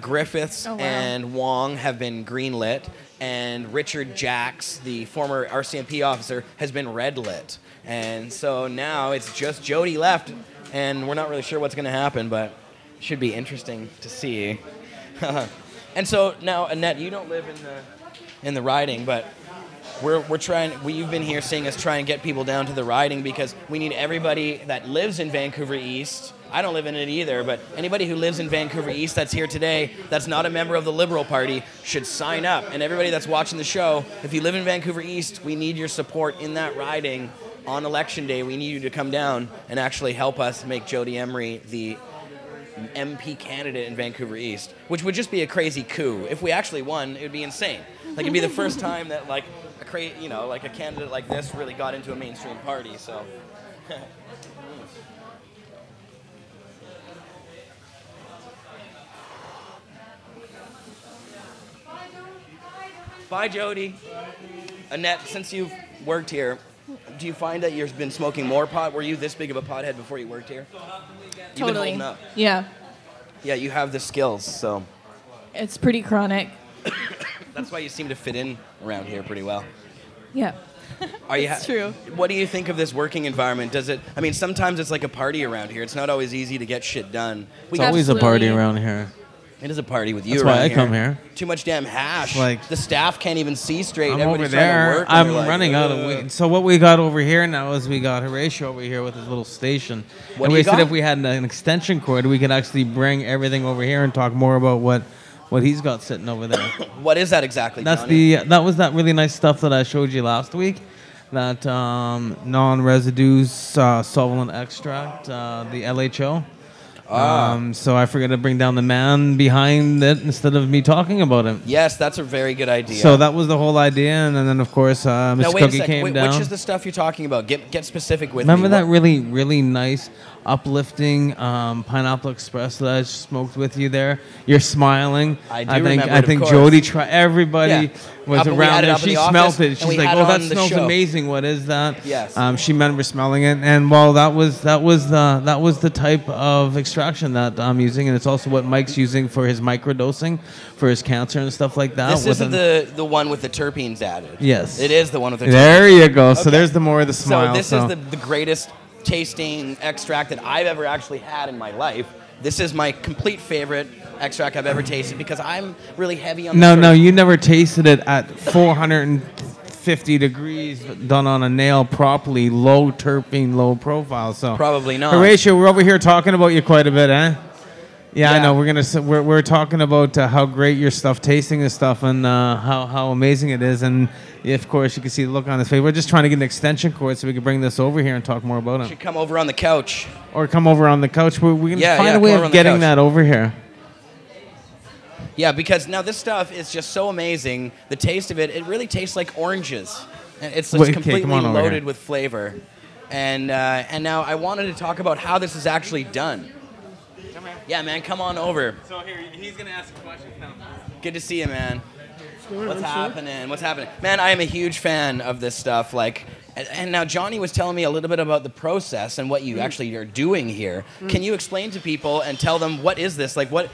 Griffiths Oh, wow. and Wong, have been greenlit, and Richard Jacks, the former RCMP officer, has been red-lit. And so now it's just Jody left, and we're not really sure what's going to happen, but it should be interesting to see. And so now, Annette, you don't live in the riding, but we're trying. You've been here seeing us try and get people down to the riding because we need everybody that lives in Vancouver East. I don't live in it either, but anybody who lives in Vancouver East that's here today that's not a member of the Liberal Party should sign up. And everybody that's watching the show, if you live in Vancouver East, we need your support in that riding on Election Day. We need you to come down and actually help us make Jody Emery the MP candidate in Vancouver East, which would just be a crazy coup. If we actually won, it would be insane. Like, it'd be the first time that like a candidate like this really got into a mainstream party. So. Bye, Jody. Annette, since you've worked here, do you find that you've been smoking more pot? Were you this big of a pothead before you worked here? You've been Totally. holding up. Yeah. Yeah, you have the skills, so It's pretty chronic. that's why you seem to fit in around here pretty well. Yeah. Are you It's true. What do you think of this working environment? Does it? I mean, sometimes it's like a party around here. It's not always easy to get shit done. It's always a party Absolutely. around here. It is a party with you. That's why around I come here. Too much damn hash. Like- the staff can't even see straight. I'm Everybody's over trying to there. work, and I'm they're like, running out of "Ugh." weight. So what we got over here now is we got Horatio over here with his little station. What and do we you said got? if we had an extension cord, we could actually bring everything over here and talk more about what he's got sitting over there. What is that exactly, That's Johnny? that was that really nice stuff that I showed you last week. That non-residue solvent extract, the LHO. So I forgot to bring down the man behind it instead of me talking about him. Yes, that's a very good idea. So that was the whole idea, and then of course now, Mr. wait a Cookie second. came down. Which is the stuff you're talking about? Get specific with Remember me. that really, really nice, uplifting Pineapple Express that I smoked with you there? You're smiling. I do think, remember I it, of think course. Jody tried. Everybody Yeah. was We around had it there. up in She the office, smelt it. and She's we like, had "Oh, it that on the smells show." amazing. What is that?" Yes. She remember smelling it, and well, that was the type of extraction that I'm using, and it's also what Mike's using for his microdosing, for his cancer and stuff like that. This isn't the one with the terpenes added. Yes. It is the one with the terpenes. There you go. So Okay. there's the more of the smile. So this is the greatest tasting extract that I've ever actually had in my life. This is my complete favorite extract I've ever tasted because I'm really heavy on the No, you never tasted it at 450 degrees, done on a nail properly, low terpene, low profile. So Probably not. Horatio, we're over here talking about you quite a bit, eh? Yeah, I Yeah. know. We're talking about how great your stuff tasting and stuff, and how amazing it is. And of course, you can see the look on his face. We're just trying to get an extension cord so we can bring this over here and talk more about it, Should come over on the couch. or come over on the couch. We're gonna Yeah, find yeah, a way come over on of the getting couch. that over here. Yeah, because now this stuff is just so amazing. The taste of it, it really tastes like oranges. And it's Wait, okay, completely come on over loaded here. with flavor. And now I wanted to talk about how this is actually done. Yeah, man, come on over. So here, he's gonna ask a question now. Good to see you, man. What's happening? What's happening? Man, I am a huge fan of this stuff. Like, and now Johnny was telling me a little bit about the process and what you actually are doing here. Can you explain to people and tell them what is this? Like, what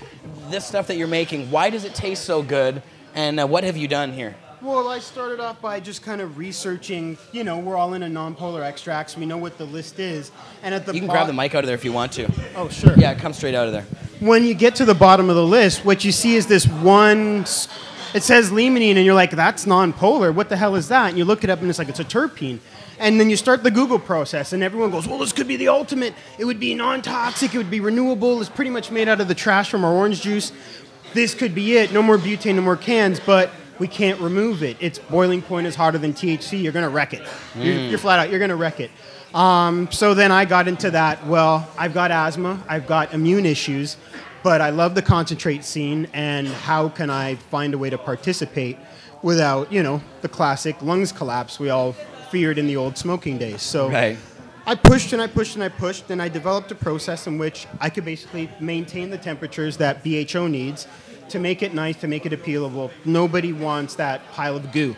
this stuff that you're making? Why does it taste so good? And what have you done here? Well, I started off by just kind of researching, we're all into non-polar extracts. We know what the list is. And at the You can grab the mic out of there if you want to. Oh, sure. Yeah, come straight out of there. When you get to the bottom of the list, what you see is this one, it says limonene, and you're like, that's non-polar. What the hell is that? And you look it up, and it's like, it's a terpene. And then you start the Google process, and everyone goes, well, this could be the ultimate. It would be non-toxic. It would be renewable. It's pretty much made out of the trash from our orange juice. This could be it. No more butane, no more cans, but we can't remove it. Its boiling point is hotter than THC. You're going to wreck it. You're flat out. You're going to wreck it. So then I got into that. Well, I've got asthma. I've got immune issues. But I love the concentrate scene. And how can I find a way to participate without, the classic lungs collapse we all feared in the old smoking days. So Right. I pushed and I pushed and I pushed. And I developed a process in which I could basically maintain the temperatures that BHO needs to make it nice, to make it appealable. Nobody wants that pile of goo.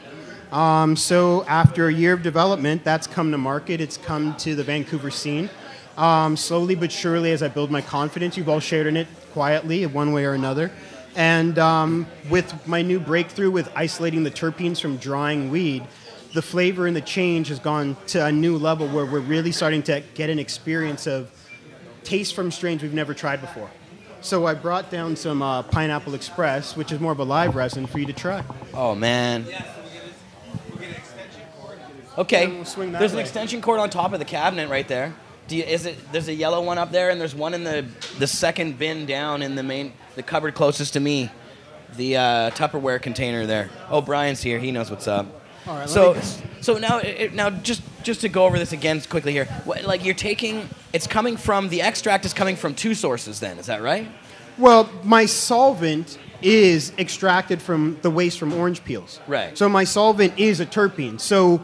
So after a year of development, that's come to market. It's come to the Vancouver scene. Slowly but surely, as I build my confidence, you've all shared in it quietly, one way or another. And with my new breakthrough with isolating the terpenes from drying weed, the flavor and the change has gone to a new level where we're really starting to get an experience of taste from strains we've never tried before. So I brought down some Pineapple Express, which is more of a live resin for you to try. Oh, man. Okay, there's an extension cord on top of the cabinet right there. There's a yellow one up there, and there's one in the second bin down in the cupboard closest to me, the Tupperware container there. Oh, Brian's here. He knows what's up. All right, So now just to go over this again quickly here, like you're taking, it's coming from, the extract is coming from two sources then, is that right? Well, my solvent is extracted from the waste from orange peels. Right. So my solvent is a terpene. So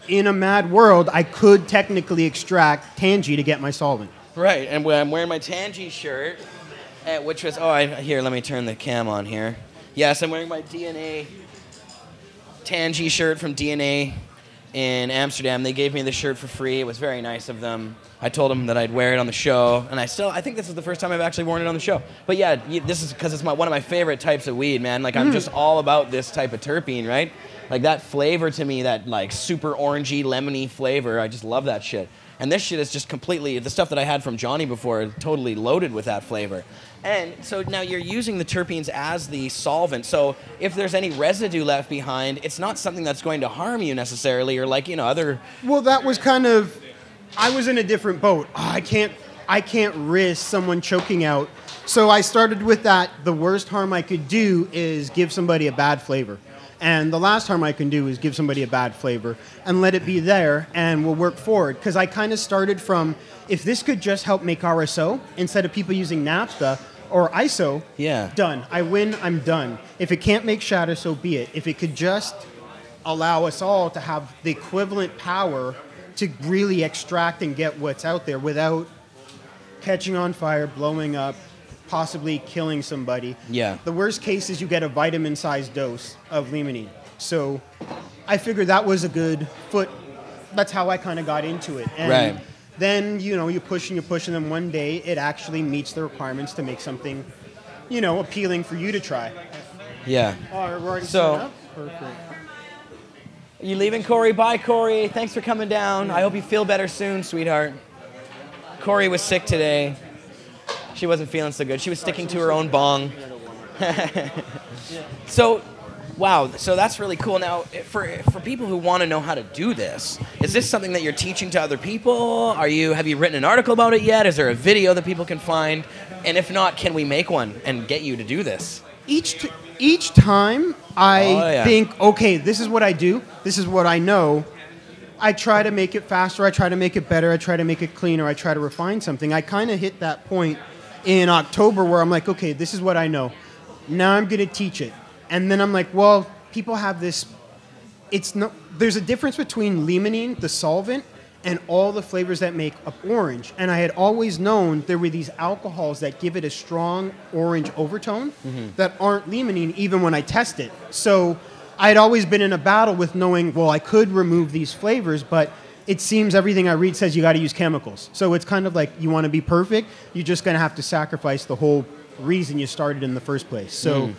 in a mad world, I could technically extract Tangy to get my solvent. Right, and I'm wearing my Tangy shirt, which was, here, let me turn the cam on here. Yes, I'm wearing my DNA Tangy shirt from DNA in Amsterdam. They gave me the shirt for free. It was very nice of them. I told them that I'd wear it on the show, and I think this is the first time I've actually worn it on the show. But yeah, this is because it's one of my favorite types of weed, man. Like, I'm just all about this type of terpene, right? Like, that flavor to me, that, like, super orangey, lemony flavor, I just love that shit. And this shit is just completely, the stuff that I had from Johnny before, totally loaded with that flavor. And so now you're using the terpenes as the solvent. So if there's any residue left behind, it's not something that's going to harm you necessarily, or like, other... Well, that was kind of, I was in a different boat. I can't risk someone choking out. So I started with that. The worst harm I could do is give somebody a bad flavor. And the last harm I can do is give somebody a bad flavor and let it be there, and we'll work forward. Because I kind of started from, if this could just help make RSO instead of people using naphtha or ISO, done. I win, I'm done. If it can't make shatter, so be it. If it could just allow us all to have the equivalent power to really extract and get what's out there without catching on fire, blowing up, possibly killing somebody. Yeah. The worst case is you get a vitamin-sized dose of limonene. So I figured that was a good foot. That's how I kind of got into it. And right. Then, you push and you push, and then one day it actually meets the requirements to make something, appealing for you to try. Yeah. We're already set So, up? Perfect. Are you leaving, Corey? Bye, Corey. Thanks for coming down. I hope you feel better soon, sweetheart. Corey was sick today. She wasn't feeling so good. She was sticking to her own bong. So, wow. So that's really cool. Now, for people who want to know how to do this, is this something that you're teaching to other people? Have you written an article about it yet? Is there a video that people can find? And if not, can we make one and get you to do this? Each time I think, okay, this is what I do. This is what I know. I try to make it faster. I try to make it better. I try to make it cleaner. I try to refine something. I kind of hit that point in October where I'm like, okay, this is what I know. Now I'm going to teach it. And then I'm like, well, people have this. There's a difference between limonene, the solvent, and all the flavors that make up orange. And I had always known there were these alcohols that give it a strong orange overtone that aren't limonene even when I test it. So I had always been in a battle with knowing, well, I could remove these flavors, but it seems everything I read says you got to use chemicals. So it's kind of like you want to be perfect, you're just going to have to sacrifice the whole reason you started in the first place. So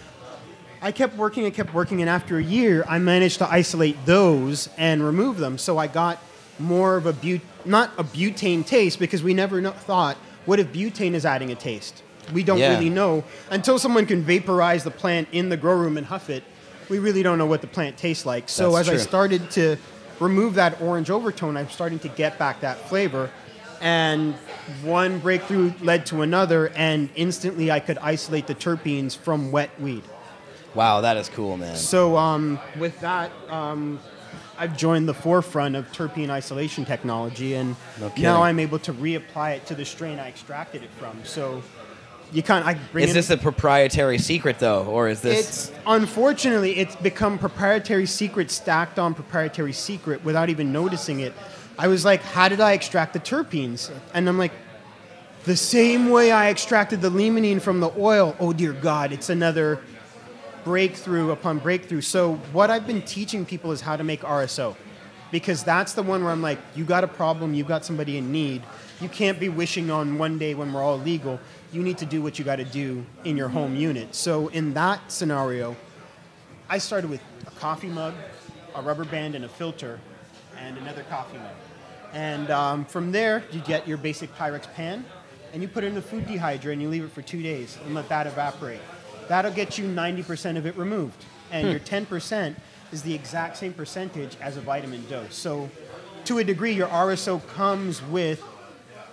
I kept working, and after a year, I managed to isolate those and remove them. So I got more of not a butane taste, because we never thought, what if butane is adding a taste? We don't really know. Until someone can vaporize the plant in the grow room and huff it, we really don't know what the plant tastes like. So I started to remove that orange overtone, I'm starting to get back that flavor. And one breakthrough led to another, and instantly I could isolate the terpenes from wet weed. Wow, that is cool, man. So with that, I've joined the forefront of terpene isolation technology, and now I'm able to reapply it to the strain I extracted it from. So Is this a proprietary secret, though, or is this... Unfortunately, it's become proprietary secret stacked on proprietary secret without even noticing it. I was like, how did I extract the terpenes? And I'm like, the same way I extracted the limonene from the oil. Oh, dear God, it's another breakthrough upon breakthrough. So what I've been teaching people is how to make RSO. because that's the one where I'm like, you got a problem, you got somebody in need. You can't be wishing on one day when we're all legal. You need to do what you got to do in your home unit. So in that scenario, I started with a coffee mug, a rubber band, and a filter, and another coffee mug. And from there, you get your basic Pyrex pan, and you put it in the food dehydrator, and you leave it for 2 days, and let that evaporate. That'll get you 90% of it removed. And your 10% is the exact same percentage as a vitamin dose. So to a degree, your RSO comes with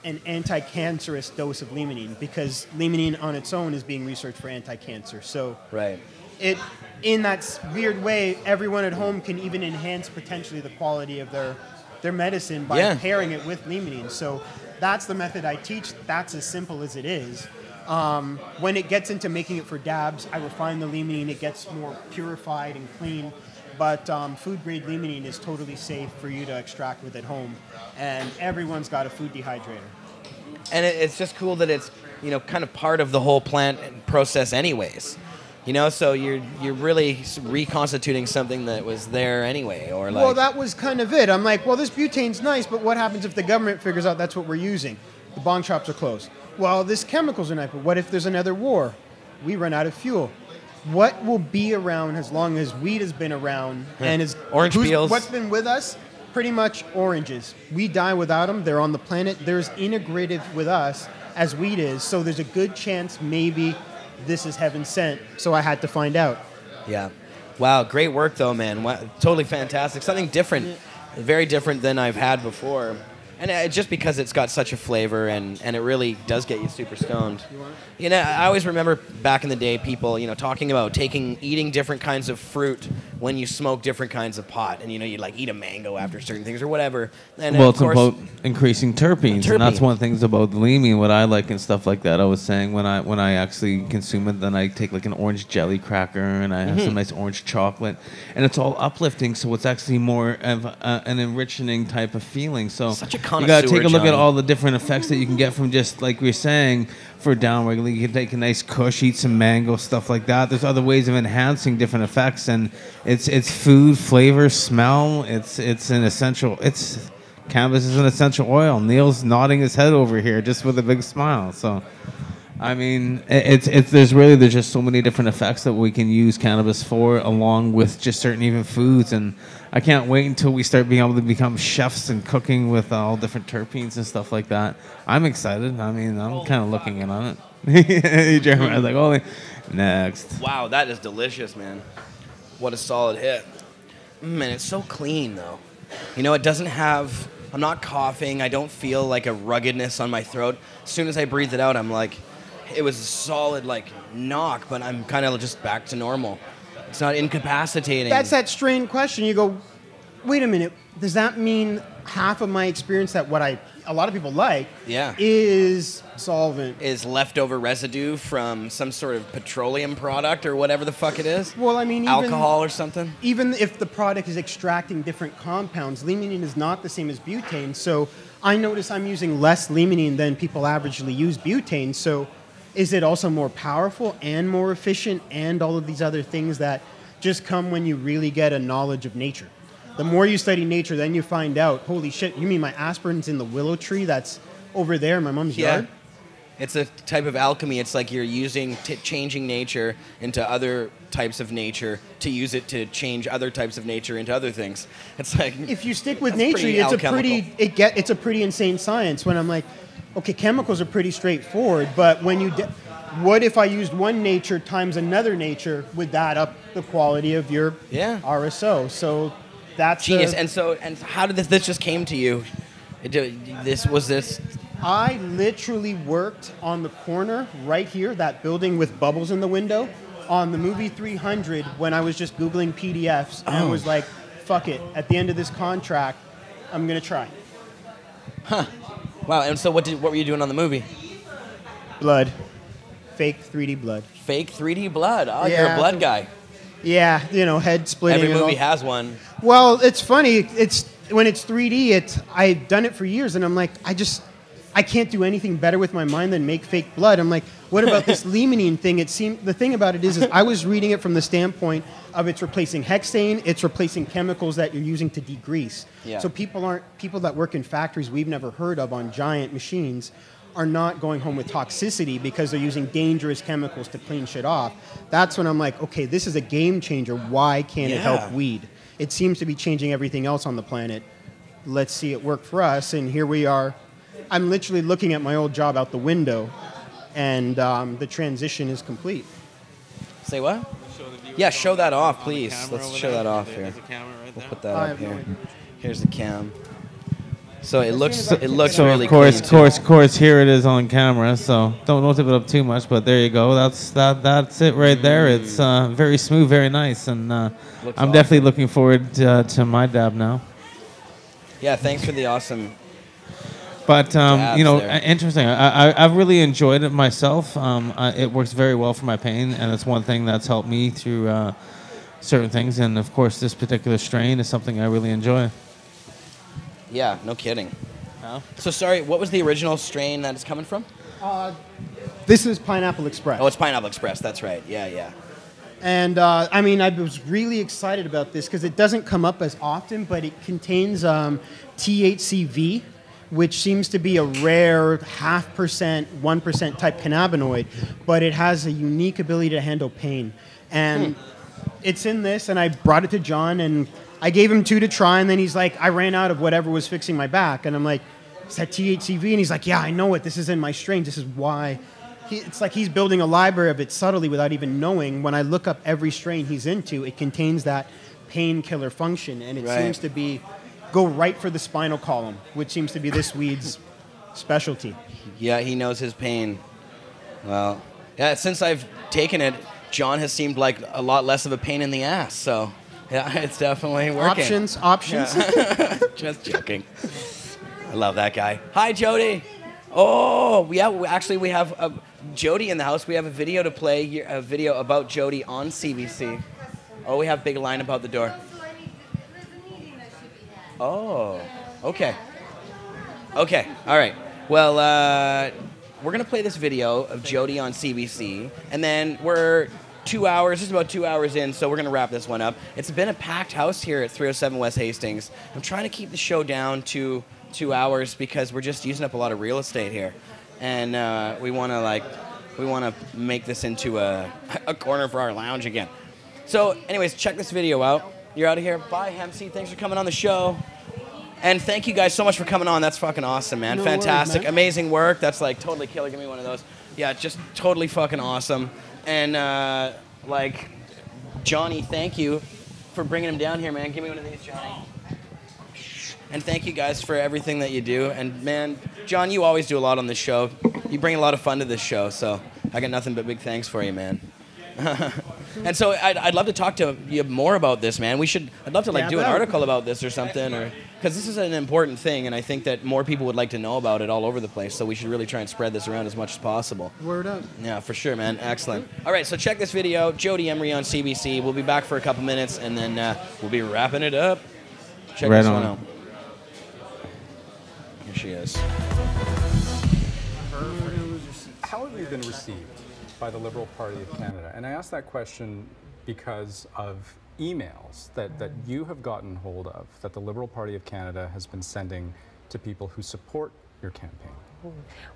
an anti-cancerous dose of limonene, because limonene on its own is being researched for anti-cancer. So right. It, in that weird way, everyone at home can even enhance potentially the quality of their medicine by pairing it with limonene. So that's the method I teach. That's as simple as it is. When it gets into making it for dabs, I refine the limonene. It gets more purified and clean. But food-grade limonene is totally safe for you to extract with at home. And everyone's got a food dehydrator. And it's just cool that it's, kind of part of the whole plant process anyways. So you're really reconstituting something that was there anyway, or like. Well, that was kind of it. I'm like, well, this butane's nice, but what happens if the government figures out that's what we're using? The bong shops are closed. Well, these chemicals are nice, but what if there's another war? We run out of fuel. What will be around as long as weed has been around and is orange peels? What's been with us? Pretty much oranges. We die without them. They're on the planet. They're as integrated with us as weed is. So there's a good chance maybe this is heaven sent. So I had to find out. Yeah. Wow. Great work, though, man. Wow, totally fantastic. Something different, very different than I've had before. And just because it's got such a flavor and it really does get you super stoned. I always remember back in the day people, talking about eating different kinds of fruit when you smoke different kinds of pot. And, you'd like eat a mango after certain things or whatever. And well, it's about increasing terpenes. And that's one of the things about the limonene, what I like and stuff like that. I was saying when I actually consume it, then I take like an orange jelly cracker and I have some nice orange chocolate. And it's all uplifting, so it's actually more of an enriching type of feeling. So such a you got to take a look at all the different effects that you can get from just, like we were saying, for downregulating. You can take a nice kush, eat some mango, stuff like that. There's other ways of enhancing different effects, and it's food, flavor, smell. It's an essential. Cannabis is an essential oil. Neil's nodding his head over here just with a big smile. So, I mean, there's just so many different effects that we can use cannabis for, along with just certain even foods. And I can't wait until we start being able to become chefs and cooking with all different terpenes and stuff like that. I'm excited. I mean, I'm kind of looking in on it. Jeremiah's like, holy, next. Wow, that is delicious, man. What a solid hit. Man, it's so clean, though. It doesn't have... I'm not coughing. I don't feel like a ruggedness on my throat. As soon as I breathe it out, I'm like... It was a solid, knock, but I'm kind of just back to normal. It's not incapacitating. That's that strange question. You go, wait a minute, does that mean half of my experience that a lot of people like is solvent? Is leftover residue from some sort of petroleum product or whatever the fuck it is? Well, I mean, alcohol or something? Even if the product is extracting different compounds, limonene is not the same as butane. So I notice I'm using less limonene than people averagely use butane. So is it also more powerful and more efficient and all of these other things that just come when you really get a knowledge of nature? The more you study nature, then you find out, holy shit, you mean my aspirin's in the willow tree that's over there in my mom's yard? It's a type of alchemy. It's like you're using changing nature into other types of nature to use it to change other types of nature into other things. It's like if you stick with nature, it's a pretty insane science. When I'm like, okay, chemicals are pretty straightforward, but when you what if I used one nature times another nature? Would that up the quality of your RSO? So that's genius. And how did this just came to you? This. I literally worked on the corner right here, that building with bubbles in the window, on the movie 300 when I was just Googling PDFs and was like, fuck it. At the end of this contract, I'm going to try. Huh. Wow. And so what were you doing on the movie? Blood. Fake 3D blood. Fake 3D blood. Oh, you're a blood guy. Yeah, head splitting. Every movie has one. Well, it's funny. When it's 3D, I've done it for years, and I'm like, I can't do anything better with my mind than make fake blood. I'm like, what about this limonene thing? It seemed the thing about it is I was reading it from the standpoint of it's replacing hexane, it's replacing chemicals that you're using to degrease. Yeah. So people that work in factories we've never heard of on giant machines are not going home with toxicity because they're using dangerous chemicals to clean shit off. That's when I'm like, okay, this is a game changer. Why can't it help weed? It seems to be changing everything else on the planet. Let's see it work for us. And here we are. I'm literally looking at my old job out the window, and the transition is complete. Say what? Yeah, show that off, please. Let's show that off here. We'll put that up here. Here's the cam. So it looks really clean. Of course, here it is on camera. So don't tip it up too much, but there you go. That's it right there. It's very smooth, very nice, and I'm definitely looking forward to my dab now. Yeah, thanks for the awesome. But interesting. I've really enjoyed it myself. It works very well for my pain, and it's one thing that's helped me through certain things. And of course, this particular strain is something I really enjoy. Yeah, no kidding. So sorry, what was the original strain that it's coming from? This is Pineapple Express. Oh, it's Pineapple Express. That's right. Yeah. And I was really excited about this because it doesn't come up as often, but it contains THCV, which seems to be a rare 0.5%, 1% type cannabinoid, but it has a unique ability to handle pain. And it's in this, and I brought it to John, and I gave him 2 to try, and then he's like, I ran out of whatever was fixing my back. And I'm like, is that THCV? And he's like, yeah, I know it. This is in my strains. This is why. It's like he's building a library of it subtly without even knowing. When I look up every strain he's into, it contains that painkiller function, and it seems to go right for the spinal column, which seems to be this weed's specialty. Yeah, he knows his pain. Well, yeah, since I've taken it, John has seemed like a lot less of a pain in the ass, so yeah, it's definitely working. Options. Yeah. Just joking. I love that guy. Hi, Jody. Oh, yeah, we have Jody in the house. We have a video to play here, a video about Jody on CBC. Oh, we have big line about the door. Oh, okay. Okay, all right. Well, we're going to play this video of Jody on CBC, and then we're just about 2 hours in, so we're going to wrap this one up. It's been a packed house here at 307 West Hastings. I'm trying to keep the show down to 2 hours because we're just using up a lot of real estate here. And we want to make this into a corner for our lounge again. So anyways, check this video out. You're out of here. Bye, Hempsy. Thanks for coming on the show. And thank you guys so much for coming on. That's fucking awesome, man. Fantastic. Worries, man. Amazing work. That's like totally killer. Give me one of those. Yeah, just totally fucking awesome. And Johnny, thank you for bringing him down here, man. Give me one of these, Johnny. And thank you guys for everything that you do. And man, John, you always do a lot on this show. You bring a lot of fun to this show, so I got nothing but big thanks for you, man. And so I'd love to talk to you more about this, man. I'd love to do an article about this or something, or because this is an important thing, and I think that more people would like to know about it all over the place. So we should really try and spread this around as much as possible. Word up. Yeah, for sure, man. Excellent. All right, so check this video. Jody Emery on CBC. We'll be back for a couple minutes, and then we'll be wrapping it up. Check this one out. Here she is. How have you been received by the Liberal Party of Canada? And I ask that question because of emails that you have gotten hold of that the Liberal Party of Canada has been sending to people who support your campaign.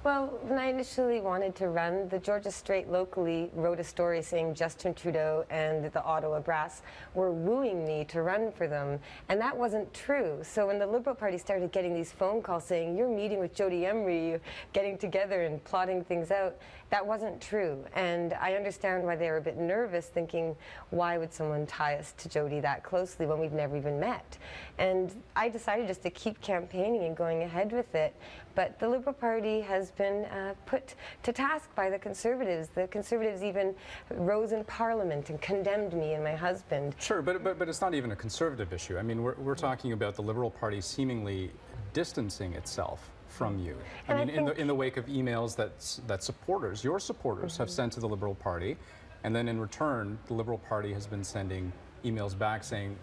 Well, when I initially wanted to run, the Georgia Straight locally wrote a story saying Justin Trudeau and the Ottawa Brass were wooing me to run for them, and that wasn't true. So when the Liberal Party started getting these phone calls saying, you're meeting with Jody Emery, you're getting together and plotting things out, that wasn't true. And I understand why they were a bit nervous, thinking, why would someone tie us to Jody that closely when we've never even met? And I decided just to keep campaigning and going ahead with it. But the Liberal Party has been put to task by the Conservatives. The Conservatives even rose in Parliament and condemned me and my husband. Sure, but it's not even a Conservative issue. I mean, we're talking about the Liberal Party seemingly distancing itself from you. I mean, in the wake of emails that supporters, your supporters, have sent to the Liberal Party, and then in return, the Liberal Party has been sending emails back saying,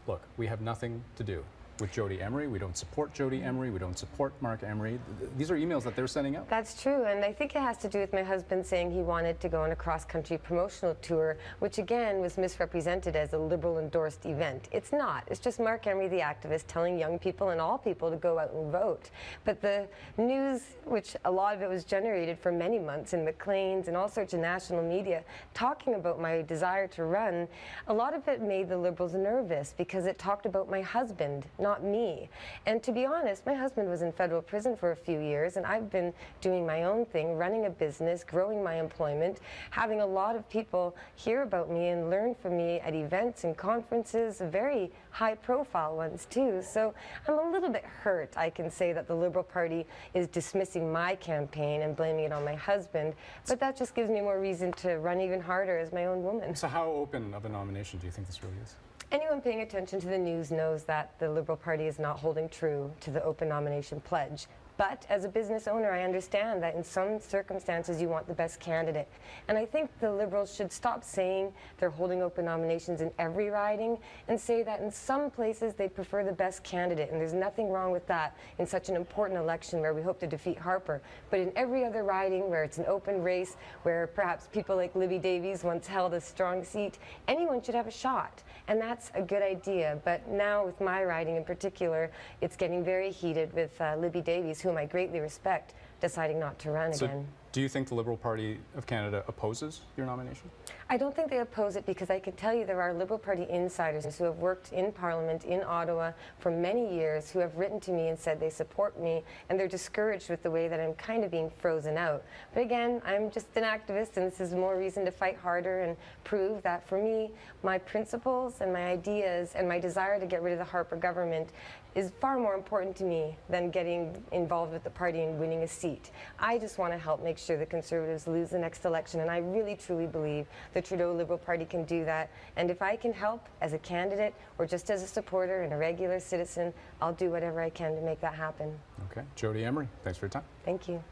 look, we have nothing to do with Jody Emery. We don't support Jody Emery. We don't support Mark Emery. These are emails that they're sending out. That's true, and I think it has to do with my husband saying he wanted to go on a cross-country promotional tour, which again was misrepresented as a liberal-endorsed event. It's not. It's just Mark Emery, the activist, telling young people and all people to go out and vote. But the news, which a lot of it was generated for many months in Maclean's and all sorts of national media, talking about my desire to run, a lot of it made the Liberals nervous because it talked about my husband, not me. And to be honest, my husband was in federal prison for a few years, and I've been doing my own thing, running a business, growing my employment, having a lot of people hear about me and learn from me at events and conferences, very high-profile ones too. So I'm a little bit hurt, I can say, that the Liberal Party is dismissing my campaign and blaming it on my husband, but that just gives me more reason to run even harder as my own woman. So how open of a nomination do you think this really is? Anyone paying attention to the news knows that the Liberal Party is not holding true to the open nomination pledge. But as a business owner, I understand that in some circumstances you want the best candidate. And I think the Liberals should stop saying they're holding open nominations in every riding and say that in some places they prefer the best candidate. And there's nothing wrong with that in such an important election where we hope to defeat Harper. But in every other riding where it's an open race, where perhaps people like Libby Davies once held a strong seat, anyone should have a shot. And that's a good idea. But now with my riding in particular, it's getting very heated with Libby Davies, whom I greatly respect, deciding not to run again. Do you think the Liberal Party of Canada opposes your nomination? I don't think they oppose it because I can tell you there are Liberal Party insiders who have worked in Parliament in Ottawa for many years who have written to me and said they support me, and they're discouraged with the way that I'm kind of being frozen out. But again, I'm just an activist, and this is more reason to fight harder and prove that for me, my principles and my ideas and my desire to get rid of the Harper government is far more important to me than getting involved with the party and winning a seat. I just want to help make sure the Conservatives lose the next election, and I really truly believe the Trudeau Liberal Party can do that. And if I can help as a candidate or just as a supporter and a regular citizen, I'll do whatever I can to make that happen. Okay. Jody Emery, thanks for your time. Thank you.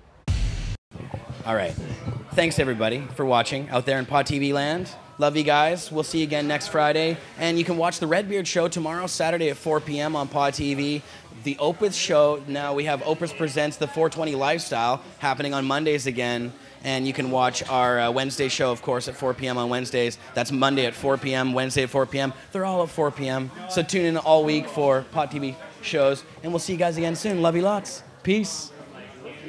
All right. Thanks, everybody, for watching out there in Pod TV land. Love you guys. We'll see you again next Friday. And you can watch the Redbeard Show tomorrow, Saturday at 4 p.m. on Pod TV. The Opus Show, now we have Opus Presents the 420 Lifestyle happening on Mondays again. And you can watch our Wednesday show, of course, at 4 p.m. on Wednesdays. That's Monday at 4 p.m., Wednesday at 4 p.m. They're all at 4 p.m. So tune in all week for Pod TV shows. And we'll see you guys again soon. Love you lots. Peace.